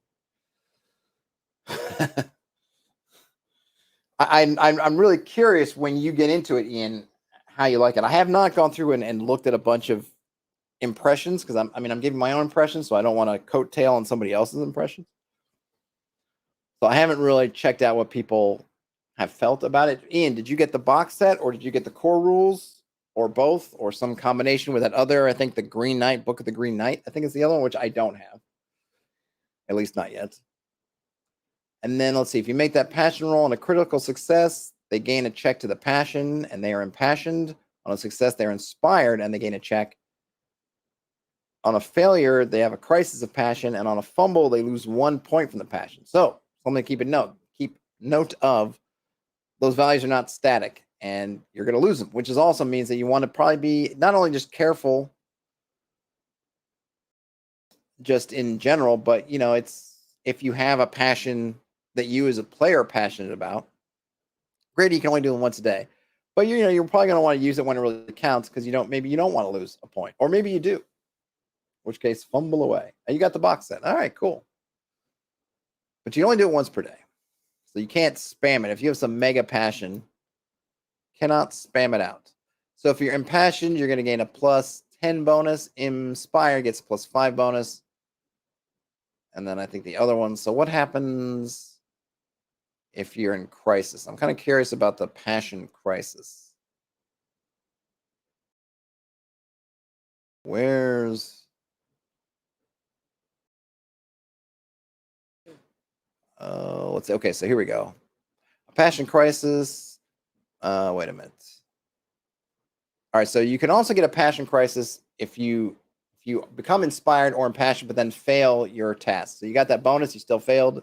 I'm really curious when you get into it, Ian, how you like it. I have not gone through and looked at a bunch of impressions because I'm giving my own impressions, so I don't want to coattail on somebody else's impressions. So I haven't really checked out what people have felt about it. Ian, did you get the box set or did you get the core rules or both or some combination with that other, I think the Green Knight, Book of the Green Knight, I think is the other one, which I don't have. At least not yet. And then let's see, if you make that passion roll on a critical success, they gain a check to the passion and they are impassioned. On a success, they're inspired and they gain a check. On a failure, they have a crisis of passion, and on a fumble, they lose 1 point from the passion. So something to keep note of. Those values are not static, and you're going to lose them, which also means that you want to probably be not only just careful, just in general, but it's if you have a passion that you as a player are passionate about. Great, you can only do them once a day, but you're probably going to want to use it when it really counts because maybe you don't want to lose a point, or maybe you do. In which case, fumble away. And you got the box set. All right, cool. But you only do it once per day. So you can't spam it. If you have some mega passion, cannot spam it out. So if you're impassioned, you're going to gain a plus 10 bonus. Inspire gets +5 bonus. And then I think the other one. So what happens if you're in crisis? I'm kind of curious about the passion crisis. Where's let's see. Okay, so here we go. A passion crisis. Wait a minute. All right, so you can also get a passion crisis if you become inspired or impassioned, but then fail your task. So you got that bonus, you still failed.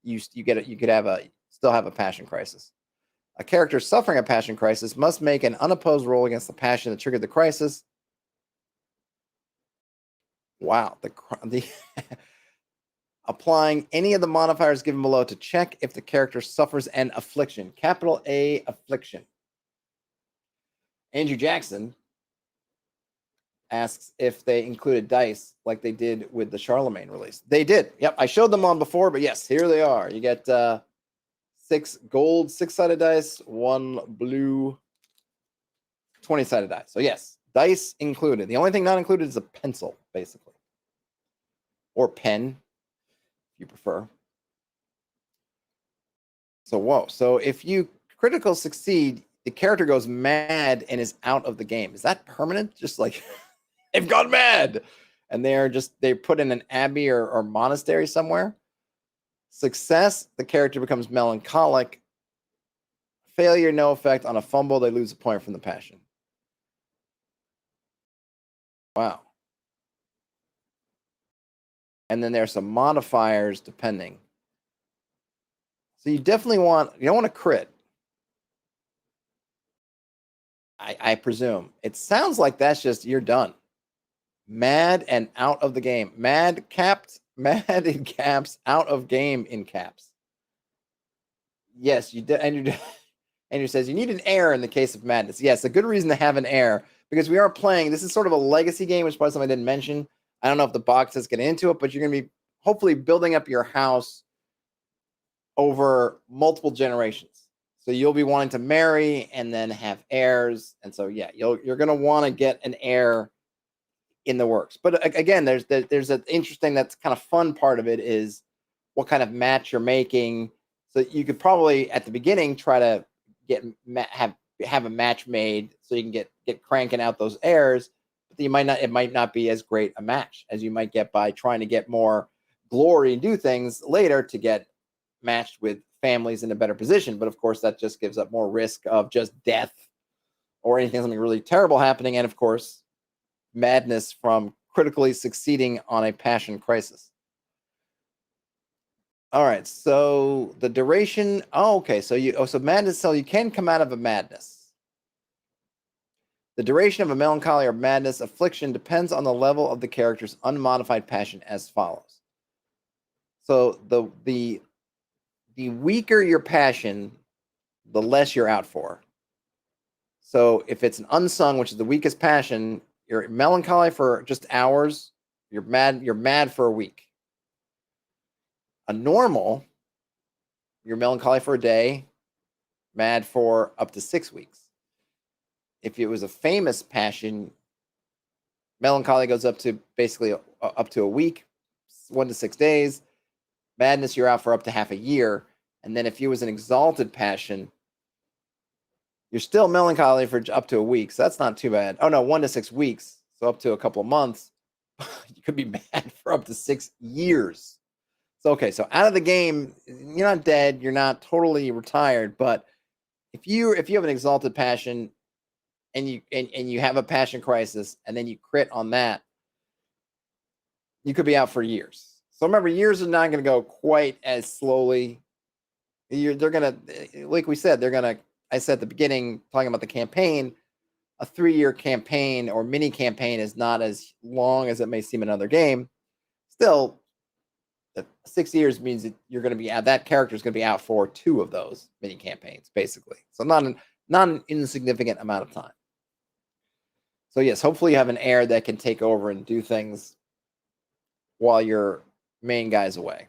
You get it. You could still have a passion crisis. A character suffering a passion crisis must make an unopposed roll against the passion that triggered the crisis. Wow, the applying any of the modifiers given below to check if the character suffers an affliction. Capital A, affliction. Andrew Jackson asks if they included dice like they did with the Charlemagne release. They did. Yep, I showed them on before, but yes, here they are. You get 6 gold 6-sided dice, 1 blue 20-sided dice. So yes, dice included. The only thing not included is a pencil, basically. Or pen, if you prefer. So whoa. So if you critical succeed, the character goes mad and is out of the game. Is that permanent? Just like they've gone mad. And they put in an abbey or monastery somewhere. Success, the character becomes melancholic. Failure, no effect. On a fumble, they lose a point from the passion. Wow. And then there's some modifiers depending. So you don't want to crit. I presume. It sounds like that's just you're done. Mad and out of the game. Mad in caps, out of game in caps. Yes, you did. Andrew says you need an heir in the case of madness. Yes, a good reason to have an heir because we are playing. This is sort of a legacy game, which is probably something I didn't mention. I don't know if the box is getting into it, but you're going to be hopefully building up your house over multiple generations. So you'll be wanting to marry and then have heirs. And so, yeah, you're going to want to get an heir in the works. But again, there's an interesting, that's kind of fun part of it is what kind of match you're making. So you could probably at the beginning try to have a match made so you can get cranking out those heirs. But it might not be as great a match as you might get by trying to get more glory and do things later to get matched with families in a better position. But of course, that just gives up more risk of just death or something really terrible happening. And of course, madness from critically succeeding on a passion crisis. All right, so the duration. Oh, okay. So madness. So you can come out of a madness. The duration of a melancholy or madness affliction depends on the level of the character's unmodified passion as follows. So the weaker your passion, the less you're out for. So if it's an unsung, which is the weakest passion, you're melancholy for just hours. You're mad for a week. A normal, you're melancholy for a day, mad for up to 6 weeks. If it was a famous passion, melancholy goes up to basically up to a week, 1 to 6 days. Madness, you're out for up to half a year. And then if it was an exalted passion, you're still melancholy for up to a week. So that's not too bad. Oh, no, 1 to 6 weeks. So up to a couple of months. You could be mad for up to 6 years. So, okay, so out of the game, you're not dead. You're not totally retired. But if you have an exalted passion and you have a passion crisis and then you crit on that, you could be out for years. So remember, years are not going to go quite as slowly. They're going to, like we said, I said at the beginning, talking about the campaign, a 3-year campaign or mini campaign is not as long as it may seem in another game. Still, 6 years means that you're going to be out. That character is going to be out for 2 of those mini campaigns, basically. So not an insignificant amount of time. So yes, hopefully you have an heir that can take over and do things while your main guy's away.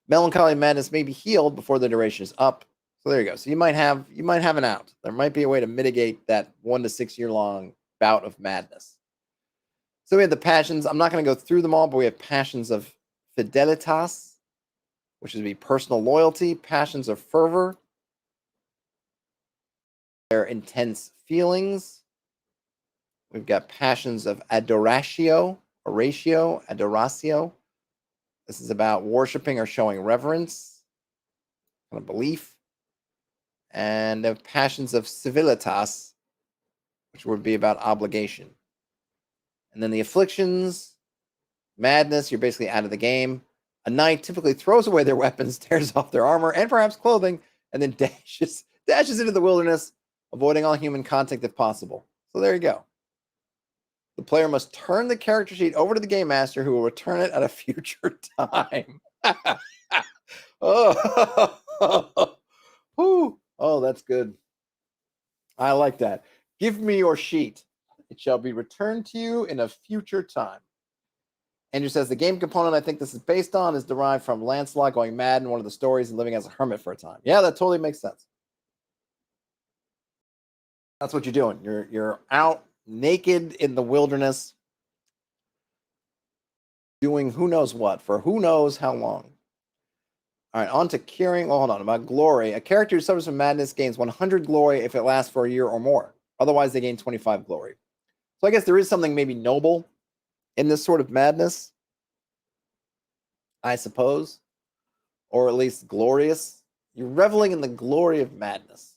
Melancholy madness may be healed before the duration is up. So there you go. So you might have an out. There might be a way to mitigate that 1 to 6 year long bout of madness. So we have the passions. I'm not going to go through them all, but we have passions of fidelitas, which would be personal loyalty, passions of fervor, their intense feelings. We've got passions of adoratio. This is about worshiping or showing reverence, kind of belief. And the passions of civilitas, which would be about obligation. And then the afflictions, madness, you're basically out of the game. A knight typically throws away their weapons, tears off their armor and perhaps clothing, and then dashes into the wilderness, avoiding all human contact if possible. So there you go. The player must turn the character sheet over to the game master, who will return it at a future time. Oh, that's good. I like that. Give me your sheet. It shall be returned to you in a future time. Andrew says the game component I think this is based on is derived from Lancelot going mad in one of the stories and living as a hermit for a time. Yeah, that totally makes sense. That's what you're doing. You're out naked in the wilderness, doing who knows what for who knows how long. All right, on to curing. Oh, hold on. About glory. A character who suffers from madness gains 100 glory if it lasts for a year or more. Otherwise, they gain 25 glory. So I guess there is something maybe noble in this sort of madness, I suppose, or at least glorious. You're reveling in the glory of madness.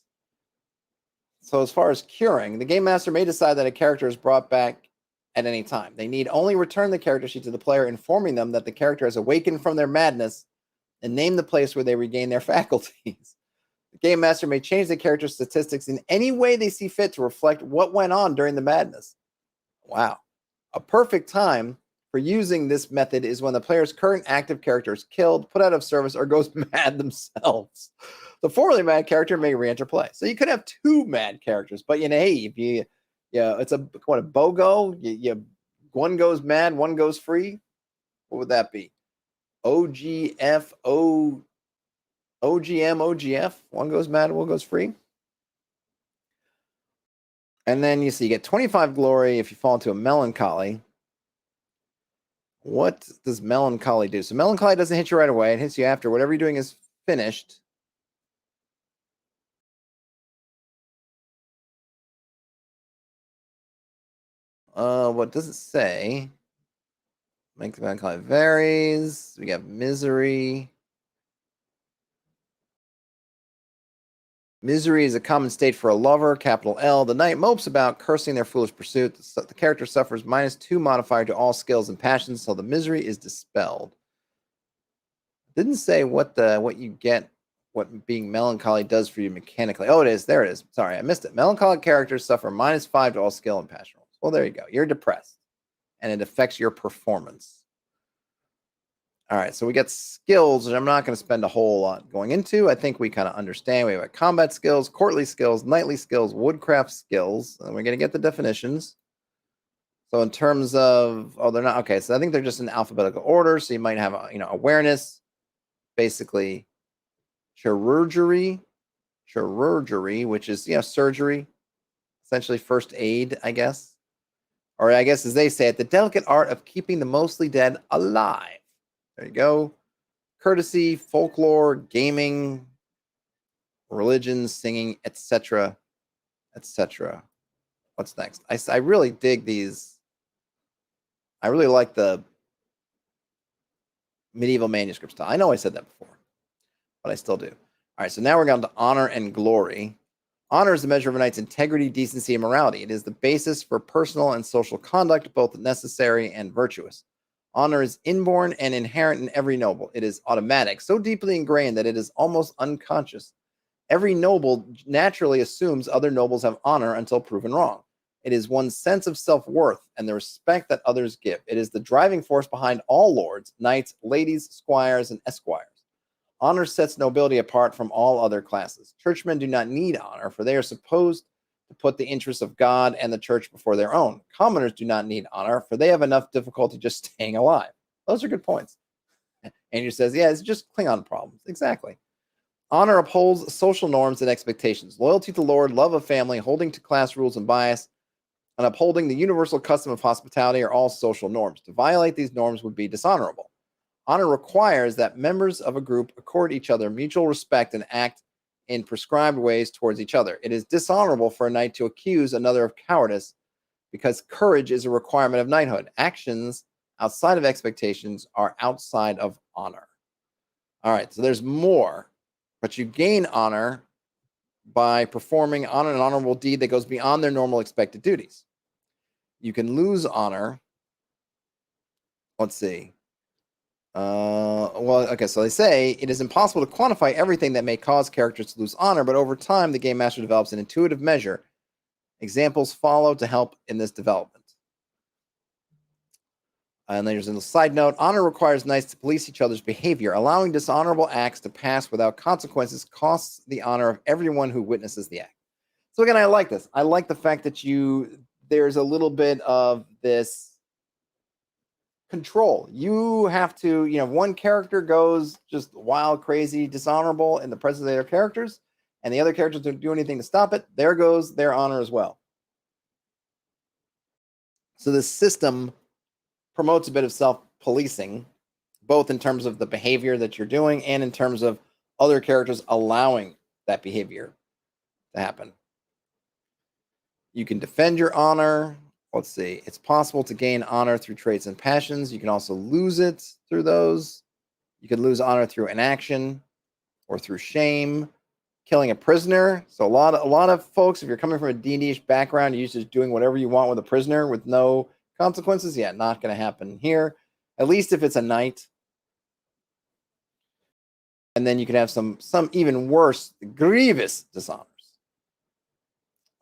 So as far as curing, the game master may decide that a character is brought back at any time. They need only return the character sheet to the player, informing them that the character has awakened from their madness and name the place where they regain their faculties. The game master may change the character statistics in any way they see fit to reflect what went on during the madness. Wow. A perfect time for using this method is when the player's current active character is killed, put out of service, or goes mad themselves. The formerly mad character may re-enter play. So you could have two mad characters, but hey, if it's a BOGO. One goes mad, one goes free. What would that be? OGF, OGM, OGF. One goes mad, one goes free. And then you get 25 glory if you fall into a melancholy. What does melancholy do? So melancholy doesn't hit you right away. It hits you after whatever you're doing is finished. What does it say? Make the melancholy varies. We got misery. Misery is a common state for a lover, capital L. The knight mopes about, cursing their foolish pursuit. The character suffers -2 modifier to all skills and passions, so the misery is dispelled. Didn't say what you get, what being melancholy does for you mechanically. Oh, it is. There it is. Sorry, I missed it. Melancholic characters suffer -5 to all skill and passion rolls. Well, there you go. You're depressed, and it affects your performance. All right, so we got skills, which I'm not going to spend a whole lot going into. I think we kind of understand. We have combat skills, courtly skills, knightly skills, woodcraft skills. And we're going to get the definitions. So in terms of, they're not, okay, so I think they're just in alphabetical order. So you might have, awareness, basically chirurgery, which is, surgery, essentially first aid, I guess. Or I guess as they say it, the delicate art of keeping the mostly dead alive. There you go. Courtesy, folklore, gaming, religion, singing, etc., etc. What's next? I really dig these. I really like the medieval manuscript style. I know I said that before, but I still do. All right, so now we're going to honor and glory. Honor is the measure of a knight's integrity, decency, and morality. It is the basis for personal and social conduct, both necessary and virtuous. Honor is inborn and inherent in every noble. It is automatic, so deeply ingrained that it is almost unconscious. Every noble naturally assumes other nobles have honor until proven wrong. It is one's sense of self-worth and the respect that others give. It is the driving force behind all lords, knights, ladies, squires, and esquires. Honor sets nobility apart from all other classes. Churchmen do not need honor, for they are supposed to put the interests of God and the church before their own. Commoners do not need honor, for they have enough difficulty just staying alive. Those are good points. Andrew says, yeah, it's just Klingon problems. Exactly. Honor upholds social norms and expectations. Loyalty to Lord, love of family, holding to class rules and bias, and upholding the universal custom of hospitality are all social norms. To violate these norms would be dishonorable. Honor requires that members of a group accord each other mutual respect and act in prescribed ways towards each other. It is dishonorable for a knight to accuse another of cowardice because courage is a requirement of knighthood. Actions outside of expectations are outside of honor. All right, so there's more, but you gain honor by performing on an honorable deed that goes beyond their normal expected duties. You can lose honor. Let's see. Okay, so they say it is impossible to quantify everything that may cause characters to lose honor, but over time, the game master develops an intuitive measure. Examples follow to help in this development. And there's a side note, honor requires knights to police each other's behavior. Allowing dishonorable acts to pass without consequences costs the honor of everyone who witnesses the act. So again, I like this. I like the fact that there's a little bit of this control. You have to, one character goes just wild, crazy, dishonorable in the presence of their characters, and the other characters don't do anything to stop it. There goes their honor as well. So this system promotes a bit of self-policing, both in terms of the behavior that you're doing and in terms of other characters allowing that behavior to happen. You can defend your honor. Let's see. It's possible to gain honor through traits and passions. You can also lose it through those. You can lose honor through inaction or through shame, killing a prisoner. So a lot of folks, if you're coming from a D&D background, you're just doing whatever you want with a prisoner with no consequences. Yeah, not going to happen here. At least if it's a knight. And then you can have some even worse, grievous dishonors.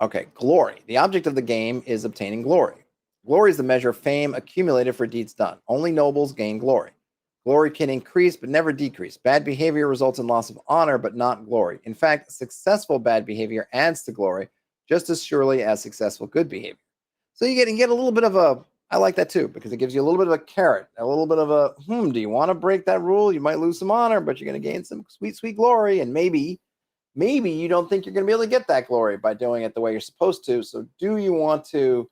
Okay, glory. The object of the game is obtaining glory. Glory is the measure of fame accumulated for deeds done. Only nobles gain glory. Glory can increase but never decrease. Bad behavior results in loss of honor but not glory. In fact, successful bad behavior adds to glory just as surely as successful good behavior. So you get a little bit of a, I like that too, because it gives you a little bit of a carrot, a little bit of a, do you want to break that rule? You might lose some honor, but you're going to gain some sweet, sweet glory, and maybe you don't think you're going to be able to get that glory by doing it the way you're supposed to. So do you want to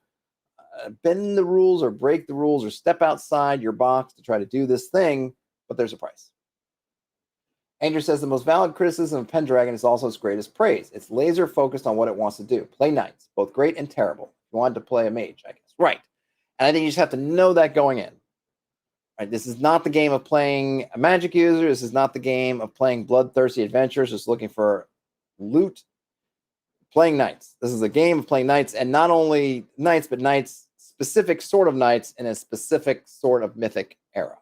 bend the rules or break the rules or step outside your box to try to do this thing? But there's a price. Andrew says the most valid criticism of Pendragon is also its greatest praise. It's laser focused on what it wants to do. Play knights, both great and terrible. If you wanted to play a mage, I guess. Right. And I think you just have to know that going in. Right, this is not the game of playing a magic user. This is not the game of playing bloodthirsty adventurers just looking for loot. Playing knights. This is a game of playing knights, and not only knights, but knights, specific sort of knights in a specific sort of mythic era.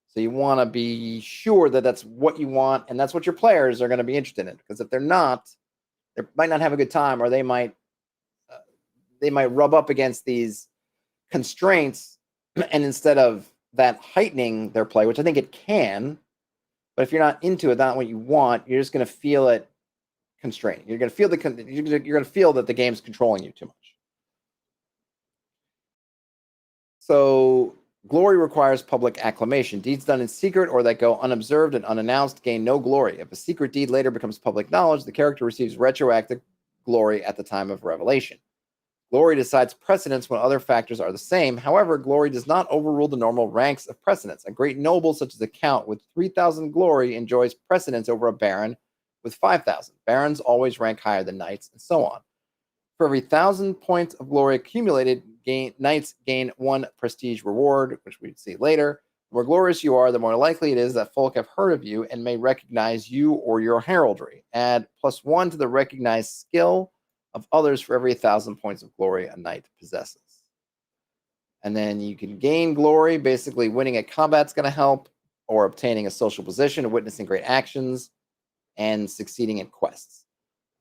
So you want to be sure that that's what you want, and that's what your players are going to be interested in. Because if they're not, they might not have a good time, or they might rub up against these constraints, and instead of that heightening their play, which I think it can, but if you're not into it, not what you want, you're just going to feel it constraining. You're going to feel that the game's controlling you too much. So glory requires public acclamation. Deeds done in secret or that go unobserved and unannounced gain no glory. If a secret deed later becomes public knowledge, the character receives retroactive glory at the time of revelation. Glory decides precedence when other factors are the same. However, glory does not overrule the normal ranks of precedence. A great noble such as a count with 3,000 glory enjoys precedence over a baron with 5,000. Barons always rank higher than knights, and so on. For every 1,000 points of glory accumulated, knights gain 1 prestige reward, which we see later. The more glorious you are, the more likely it is that folk have heard of you and may recognize you or your heraldry. Add +1 to the recognized skill of others for every 1,000 points of glory a knight possesses. And then you can gain glory. Basically, winning at combat's going to help, or obtaining a social position, or witnessing great actions, and succeeding in quests.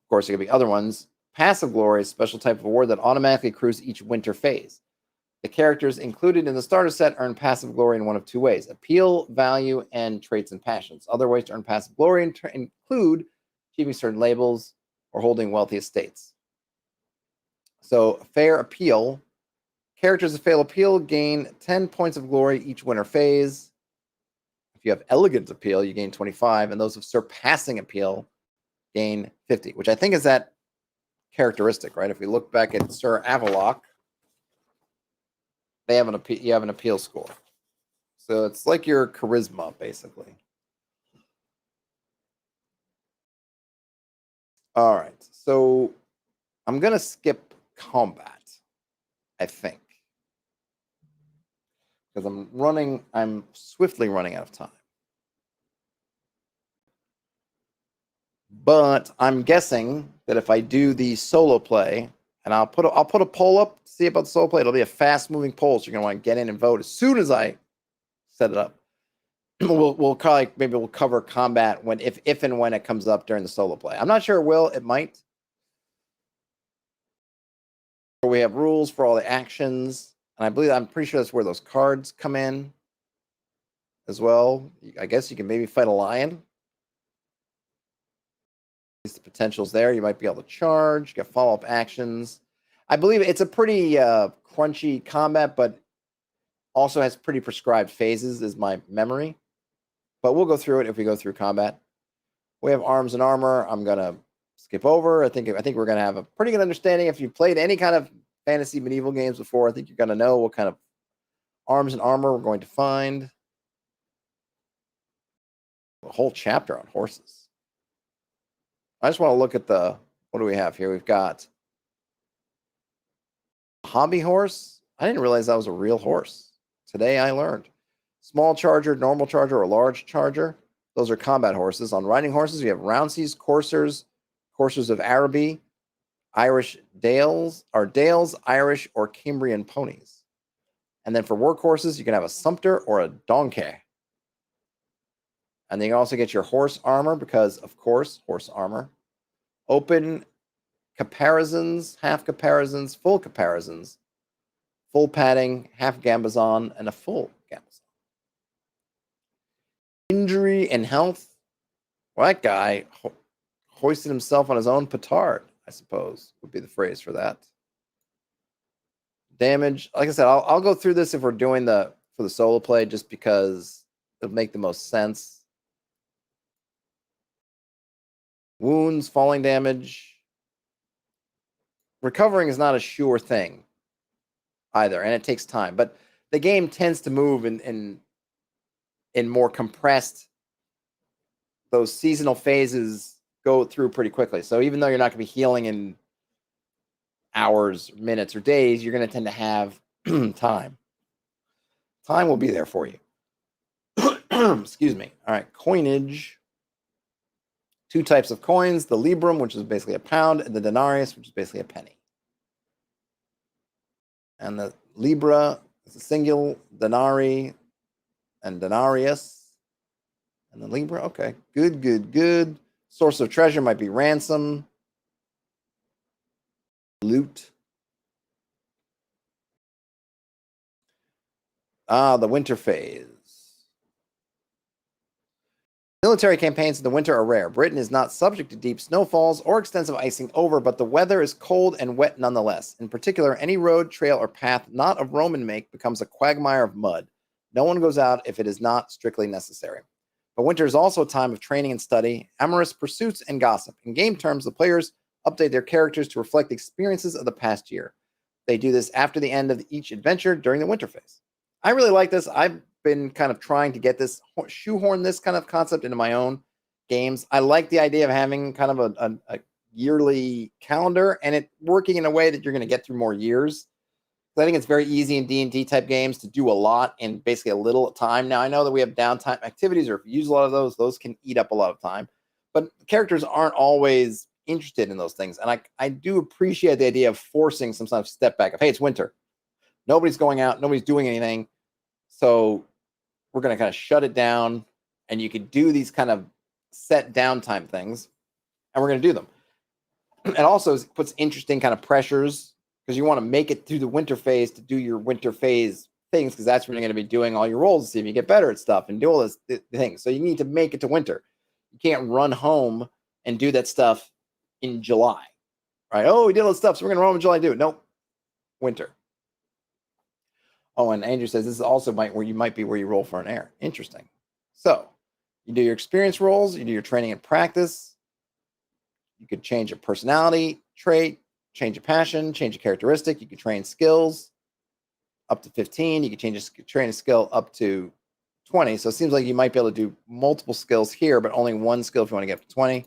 Of course, there could be other ones. Passive glory is a special type of award that automatically accrues each winter phase. The characters included in the starter set earn passive glory in one of 2 ways: appeal, value, and traits and passions. Other ways to earn passive glory include achieving certain labels or holding wealthy estates. So, fair appeal. Characters of fair appeal gain 10 points of glory each winter phase. If you have elegant appeal, you gain 25, and those of surpassing appeal gain 50, which I think is that characteristic, right? If we look back at Sir Avaloch, they have you have an appeal score. So it's like your charisma, basically. All right. So I'm going to skip combat, I think. Because I'm swiftly running out of time. But I'm guessing that if I do the solo play, and I'll put a poll up to see about the solo play. It'll be a fast-moving poll, so you're gonna want to get in and vote as soon as I set it up. We'll probably maybe we'll cover combat when if and when it comes up during the solo play. I'm not sure it will. It might. We have rules for all the actions, and I'm pretty sure that's where those cards come in as well. I guess you can maybe fight a lion. The potential's there. You might be able to charge. You got follow-up actions. I believe it's a pretty crunchy combat, but also has pretty prescribed phases, is my memory. But we'll go through it if we go through combat. We have arms and armor. I'm gonna skip over. I think we're gonna have a pretty good understanding. If you've played any kind of fantasy medieval games before, I think you're gonna know what kind of arms and armor we're going to find. A whole chapter on horses. I just want to look at what do we have here? We've got a hobby horse. I didn't realize that was a real horse. Today I learned. Small charger, normal charger, or large charger. Those are combat horses. On riding horses, we have roundseys, coursers, coursers of Araby, Irish Dales, Irish, or Cambrian ponies. And then for work horses, you can have a sumpter or a donkey. And then you can also get your horse armor because, of course, horse armor. Open caparisons, half caparisons, full caparisons, full padding, half gambazon, and a full gambazon. Injury and health. Well, that guy hoisted himself on his own petard, I suppose, would be the phrase for that. Damage. Like I said, I'll go through this if we're doing for the solo play, just because it'll make the most sense. Wounds, falling damage. Recovering is not a sure thing either, and it takes time. But the game tends to move in more compressed. Those seasonal phases go through pretty quickly. So even though you're not going to be healing in hours, minutes, or days, you're going to tend to have time. Time will be there for you. Excuse me. All right, coinage. Two types of coins, the librum, which is basically a pound, and the denarius, which is basically a penny. And the libra is a single, denari, and denarius. And the libra, okay, good. Source of treasure might be ransom, loot. The winter phase. Military campaigns in the winter are rare. Britain is not subject to deep snowfalls or extensive icing over, but the weather is cold and wet nonetheless. In particular, any road, trail, or path not of Roman make becomes a quagmire of mud. No one goes out if it is not strictly necessary. But winter is also a time of training and study, amorous pursuits, and gossip. In game terms, the players update their characters to reflect the experiences of the past year. They do this after the end of each adventure during the winter phase. I really like this. I've been kind of trying to get this, shoehorn this kind of concept into my own games. I like the idea of having kind of a yearly calendar and it working in a way that you're going to get through more years. I think it's very easy in D&D type games to do a lot in basically a little time. Now, I know that we have downtime activities, or if you use a lot of those can eat up a lot of time. But characters aren't always interested in those things. And I do appreciate the idea of forcing some sort of step back of, hey, it's winter. Nobody's going out. Nobody's doing anything. So we're going to kind of shut it down. And you could do these kind of set downtime things. And we're going to do them. It also puts interesting kind of pressures, because you want to make it through the winter phase to do your winter phase things, because that's when you're going to be doing all your rolls to see if you get better at stuff and do all this things. So you need to make it to winter. You can't run home and do that stuff in July, right? Oh, we did all this stuff, so we're going to run home in July. Do it. Nope. Winter. Oh, and Andrew says this is also where you roll for an heir. Interesting. So you do your experience rolls, you do your training and practice. You could change a personality trait, change a passion, change a characteristic. You could train skills. up to 15. You can change a training skill up to 20. So it seems like you might be able to do multiple skills here, but only one skill if you want to get up to 20.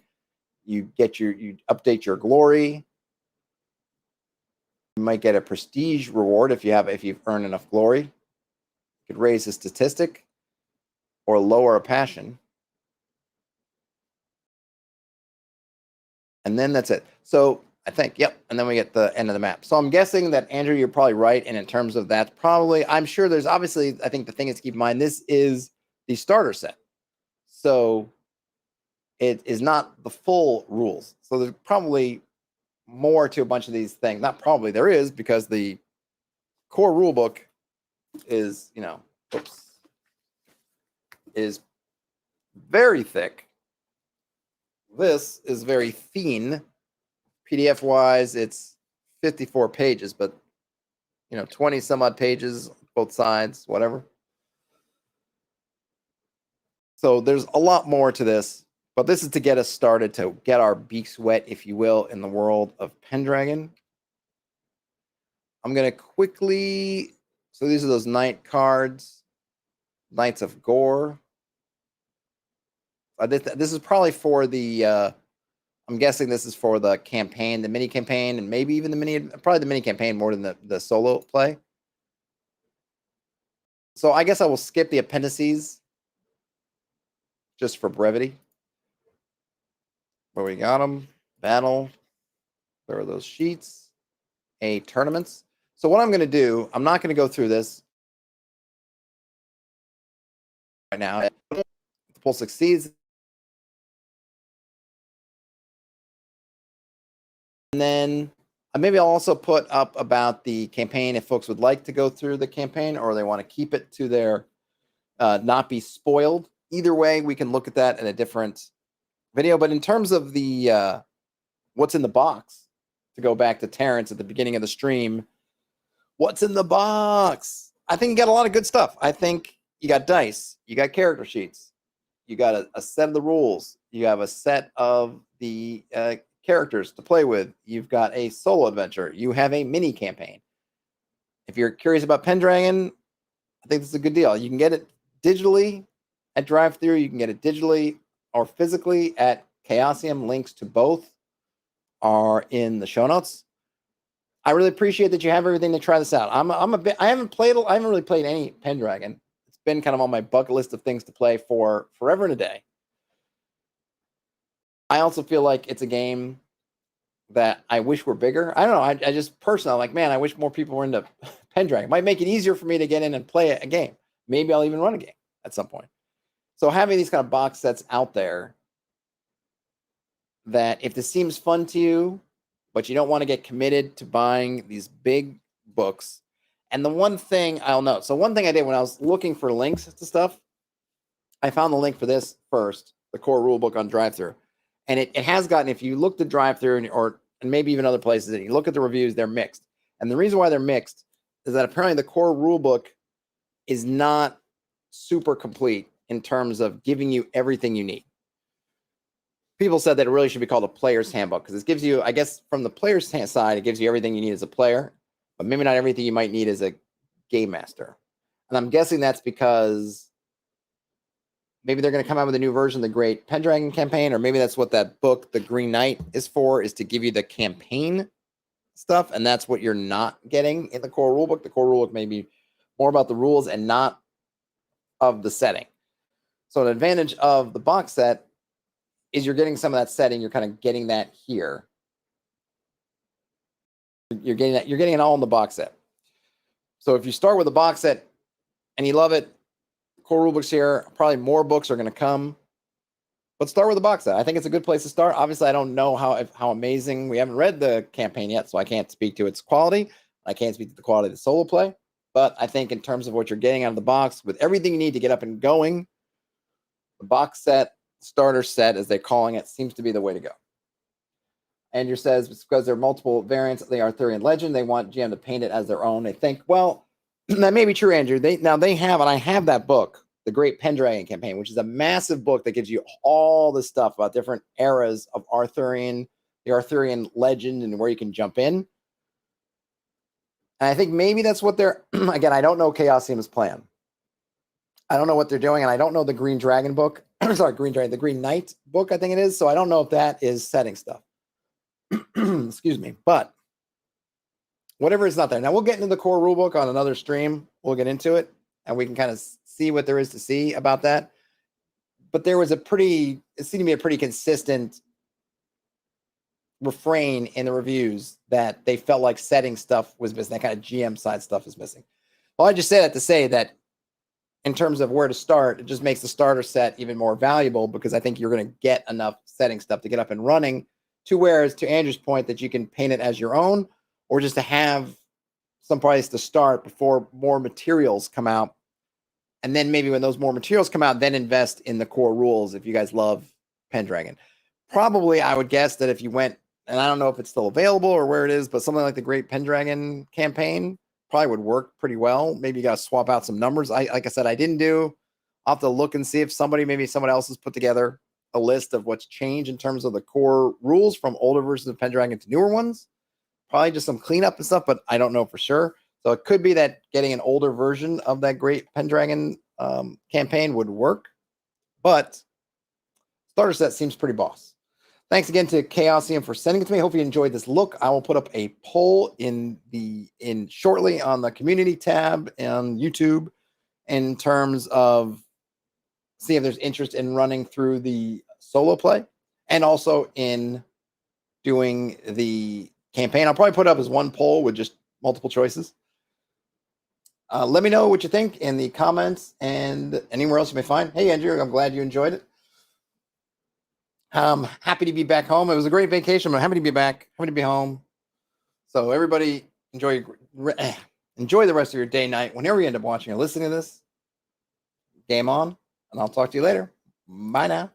You update your glory. You might get a prestige reward if you've earned enough glory. You could raise a statistic or lower a passion. And then that's it. So I think, yep. And then we get the end of the map. So I'm guessing that, Andrew, you're probably right. And in terms of that, probably, I'm sure there's obviously, I think the thing is to keep in mind, this is the starter set. So it is not the full rules. So there's probably more to a bunch of these things. Not probably, there is, because the core rule book is, is very thick. This is very thin. PDF wise, it's 54 pages, but 20 some odd pages, both sides, whatever. So there's a lot more to this, but this is to get us started, to get our beaks wet, if you will, in the world of Pendragon. I'm going to quickly, so these are those knight cards, Knights of Gore. This is probably for the, I'm guessing this is for the campaign, the mini campaign, and maybe even probably the mini campaign more than the solo play. So I guess I will skip the appendices just for brevity. Where we got them, battle, there are those sheets, tournaments. So what I'm going to do, I'm not going to go through this right now. If the poll succeeds, and then maybe I'll also put up about the campaign if folks would like to go through the campaign or they want to keep it to their not be spoiled. Either way, we can look at that in a different video. But in terms of the what's in the box, to go back to Terrence at the beginning of the stream, what's in the box? I think you got a lot of good stuff. I think you got dice, you got character sheets, you got a set of the rules, you have a set of the characters to play with, you've got a solo adventure, you have a mini campaign. If you're curious about Pendragon, I think this is a good deal. You can get it digitally at drive-thru, you can get it digitally or physically at Chaosium. Links to both are in the show notes. I really appreciate that you have everything to try this out. I haven't really played any Pendragon. It's been kind of on my bucket list of things to play for forever and a day. I also feel like it's a game that I wish were bigger. I don't know. I just personally, like, man, I wish more people were into Pendragon. It might make it easier for me to get in and play a game. Maybe I'll even run a game at some point. So having these kind of box sets out there, that if this seems fun to you, but you don't want to get committed to buying these big books. And the one thing I'll note, so one thing I did when I was looking for links to stuff, I found the link for this first, the core rule book on drive-thru. And it has gotten, if you look at drive-thru and maybe even other places, and you look at the reviews, they're mixed. And the reason why they're mixed is that apparently the core rule book is not super complete in terms of giving you everything you need. People said that it really should be called a player's handbook because it gives you, I guess, from the player's side, it gives you everything you need as a player, but maybe not everything you might need as a game master. And I'm guessing that's because maybe they're going to come out with a new version of the Great Pendragon campaign, or maybe that's what that book, The Green Knight, is for, is to give you the campaign stuff, and that's what you're not getting in the core rulebook. The core rulebook may be more about the rules and not of the setting. So an advantage of the box set is you're getting some of that setting. You're kind of getting that here. You're getting that. You're getting it all in the box set. So if you start with a box set and you love it, core rule books here. Probably more books are going to come, but start with the box set. I think it's a good place to start. Obviously, I don't know how amazing. We haven't read the campaign yet, so I can't speak to its quality. I can't speak to the quality of the solo play. But I think in terms of what you're getting out of the box, with everything you need to get up and going, the box set, starter set, as they're calling it, seems to be the way to go. Andrew says it's because there are multiple variants of the Arthurian legend. They want GM to paint it as their own. They think, well, that may be true, Andrew. They have, and I have that book, The Great Pendragon Campaign, which is a massive book that gives you all the stuff about different eras of the Arthurian legend and where you can jump in. And I think maybe that's what they're, again, I don't know Chaosium's plan. I don't know what they're doing, and I don't know the Green Dragon book. Sorry, the Green Knight book, I think it is. So I don't know if that is setting stuff. Excuse me. But whatever is not there. Now we'll get into the core rulebook on another stream. We'll get into it, and we can kind of see what there is to see about that. But there was it seemed to be a pretty consistent refrain in the reviews that they felt like setting stuff was missing. That kind of GM side stuff is missing. Well, I just say that to say that in terms of where to start, it just makes the starter set even more valuable, because I think you're going to get enough setting stuff to get up and running, to whereas to Andrew's point that you can paint it as your own, or just to have some price to start before more materials come out. And then maybe when those more materials come out, then invest in the core rules if you guys love Pendragon. Probably, I would guess that if you went, and I don't know if it's still available or where it is, but something like the Great Pendragon campaign probably would work pretty well. Maybe you got to swap out some numbers. Like I said, I didn't do. I'll have to look and see if maybe someone else has put together a list of what's changed in terms of the core rules from older versions of Pendragon to newer ones. Probably just some cleanup and stuff, but I don't know for sure. So it could be that getting an older version of that Great Pendragon campaign would work. But starter set seems pretty boss. Thanks again to Chaosium for sending it to me. Hope you enjoyed this look. I will put up a poll in shortly on the community tab on YouTube in terms of see if there's interest in running through the solo play and also in doing the campaign. I'll probably put up as one poll with just multiple choices. Let me know what you think in the comments and anywhere else you may find. Hey, Andrew, I'm glad you enjoyed it. Happy to be back home. It was a great vacation, but happy to be back. Happy to be home. So everybody enjoy the rest of your day, night, whenever you end up watching or listening to this. Game on, and I'll talk to you later. Bye now.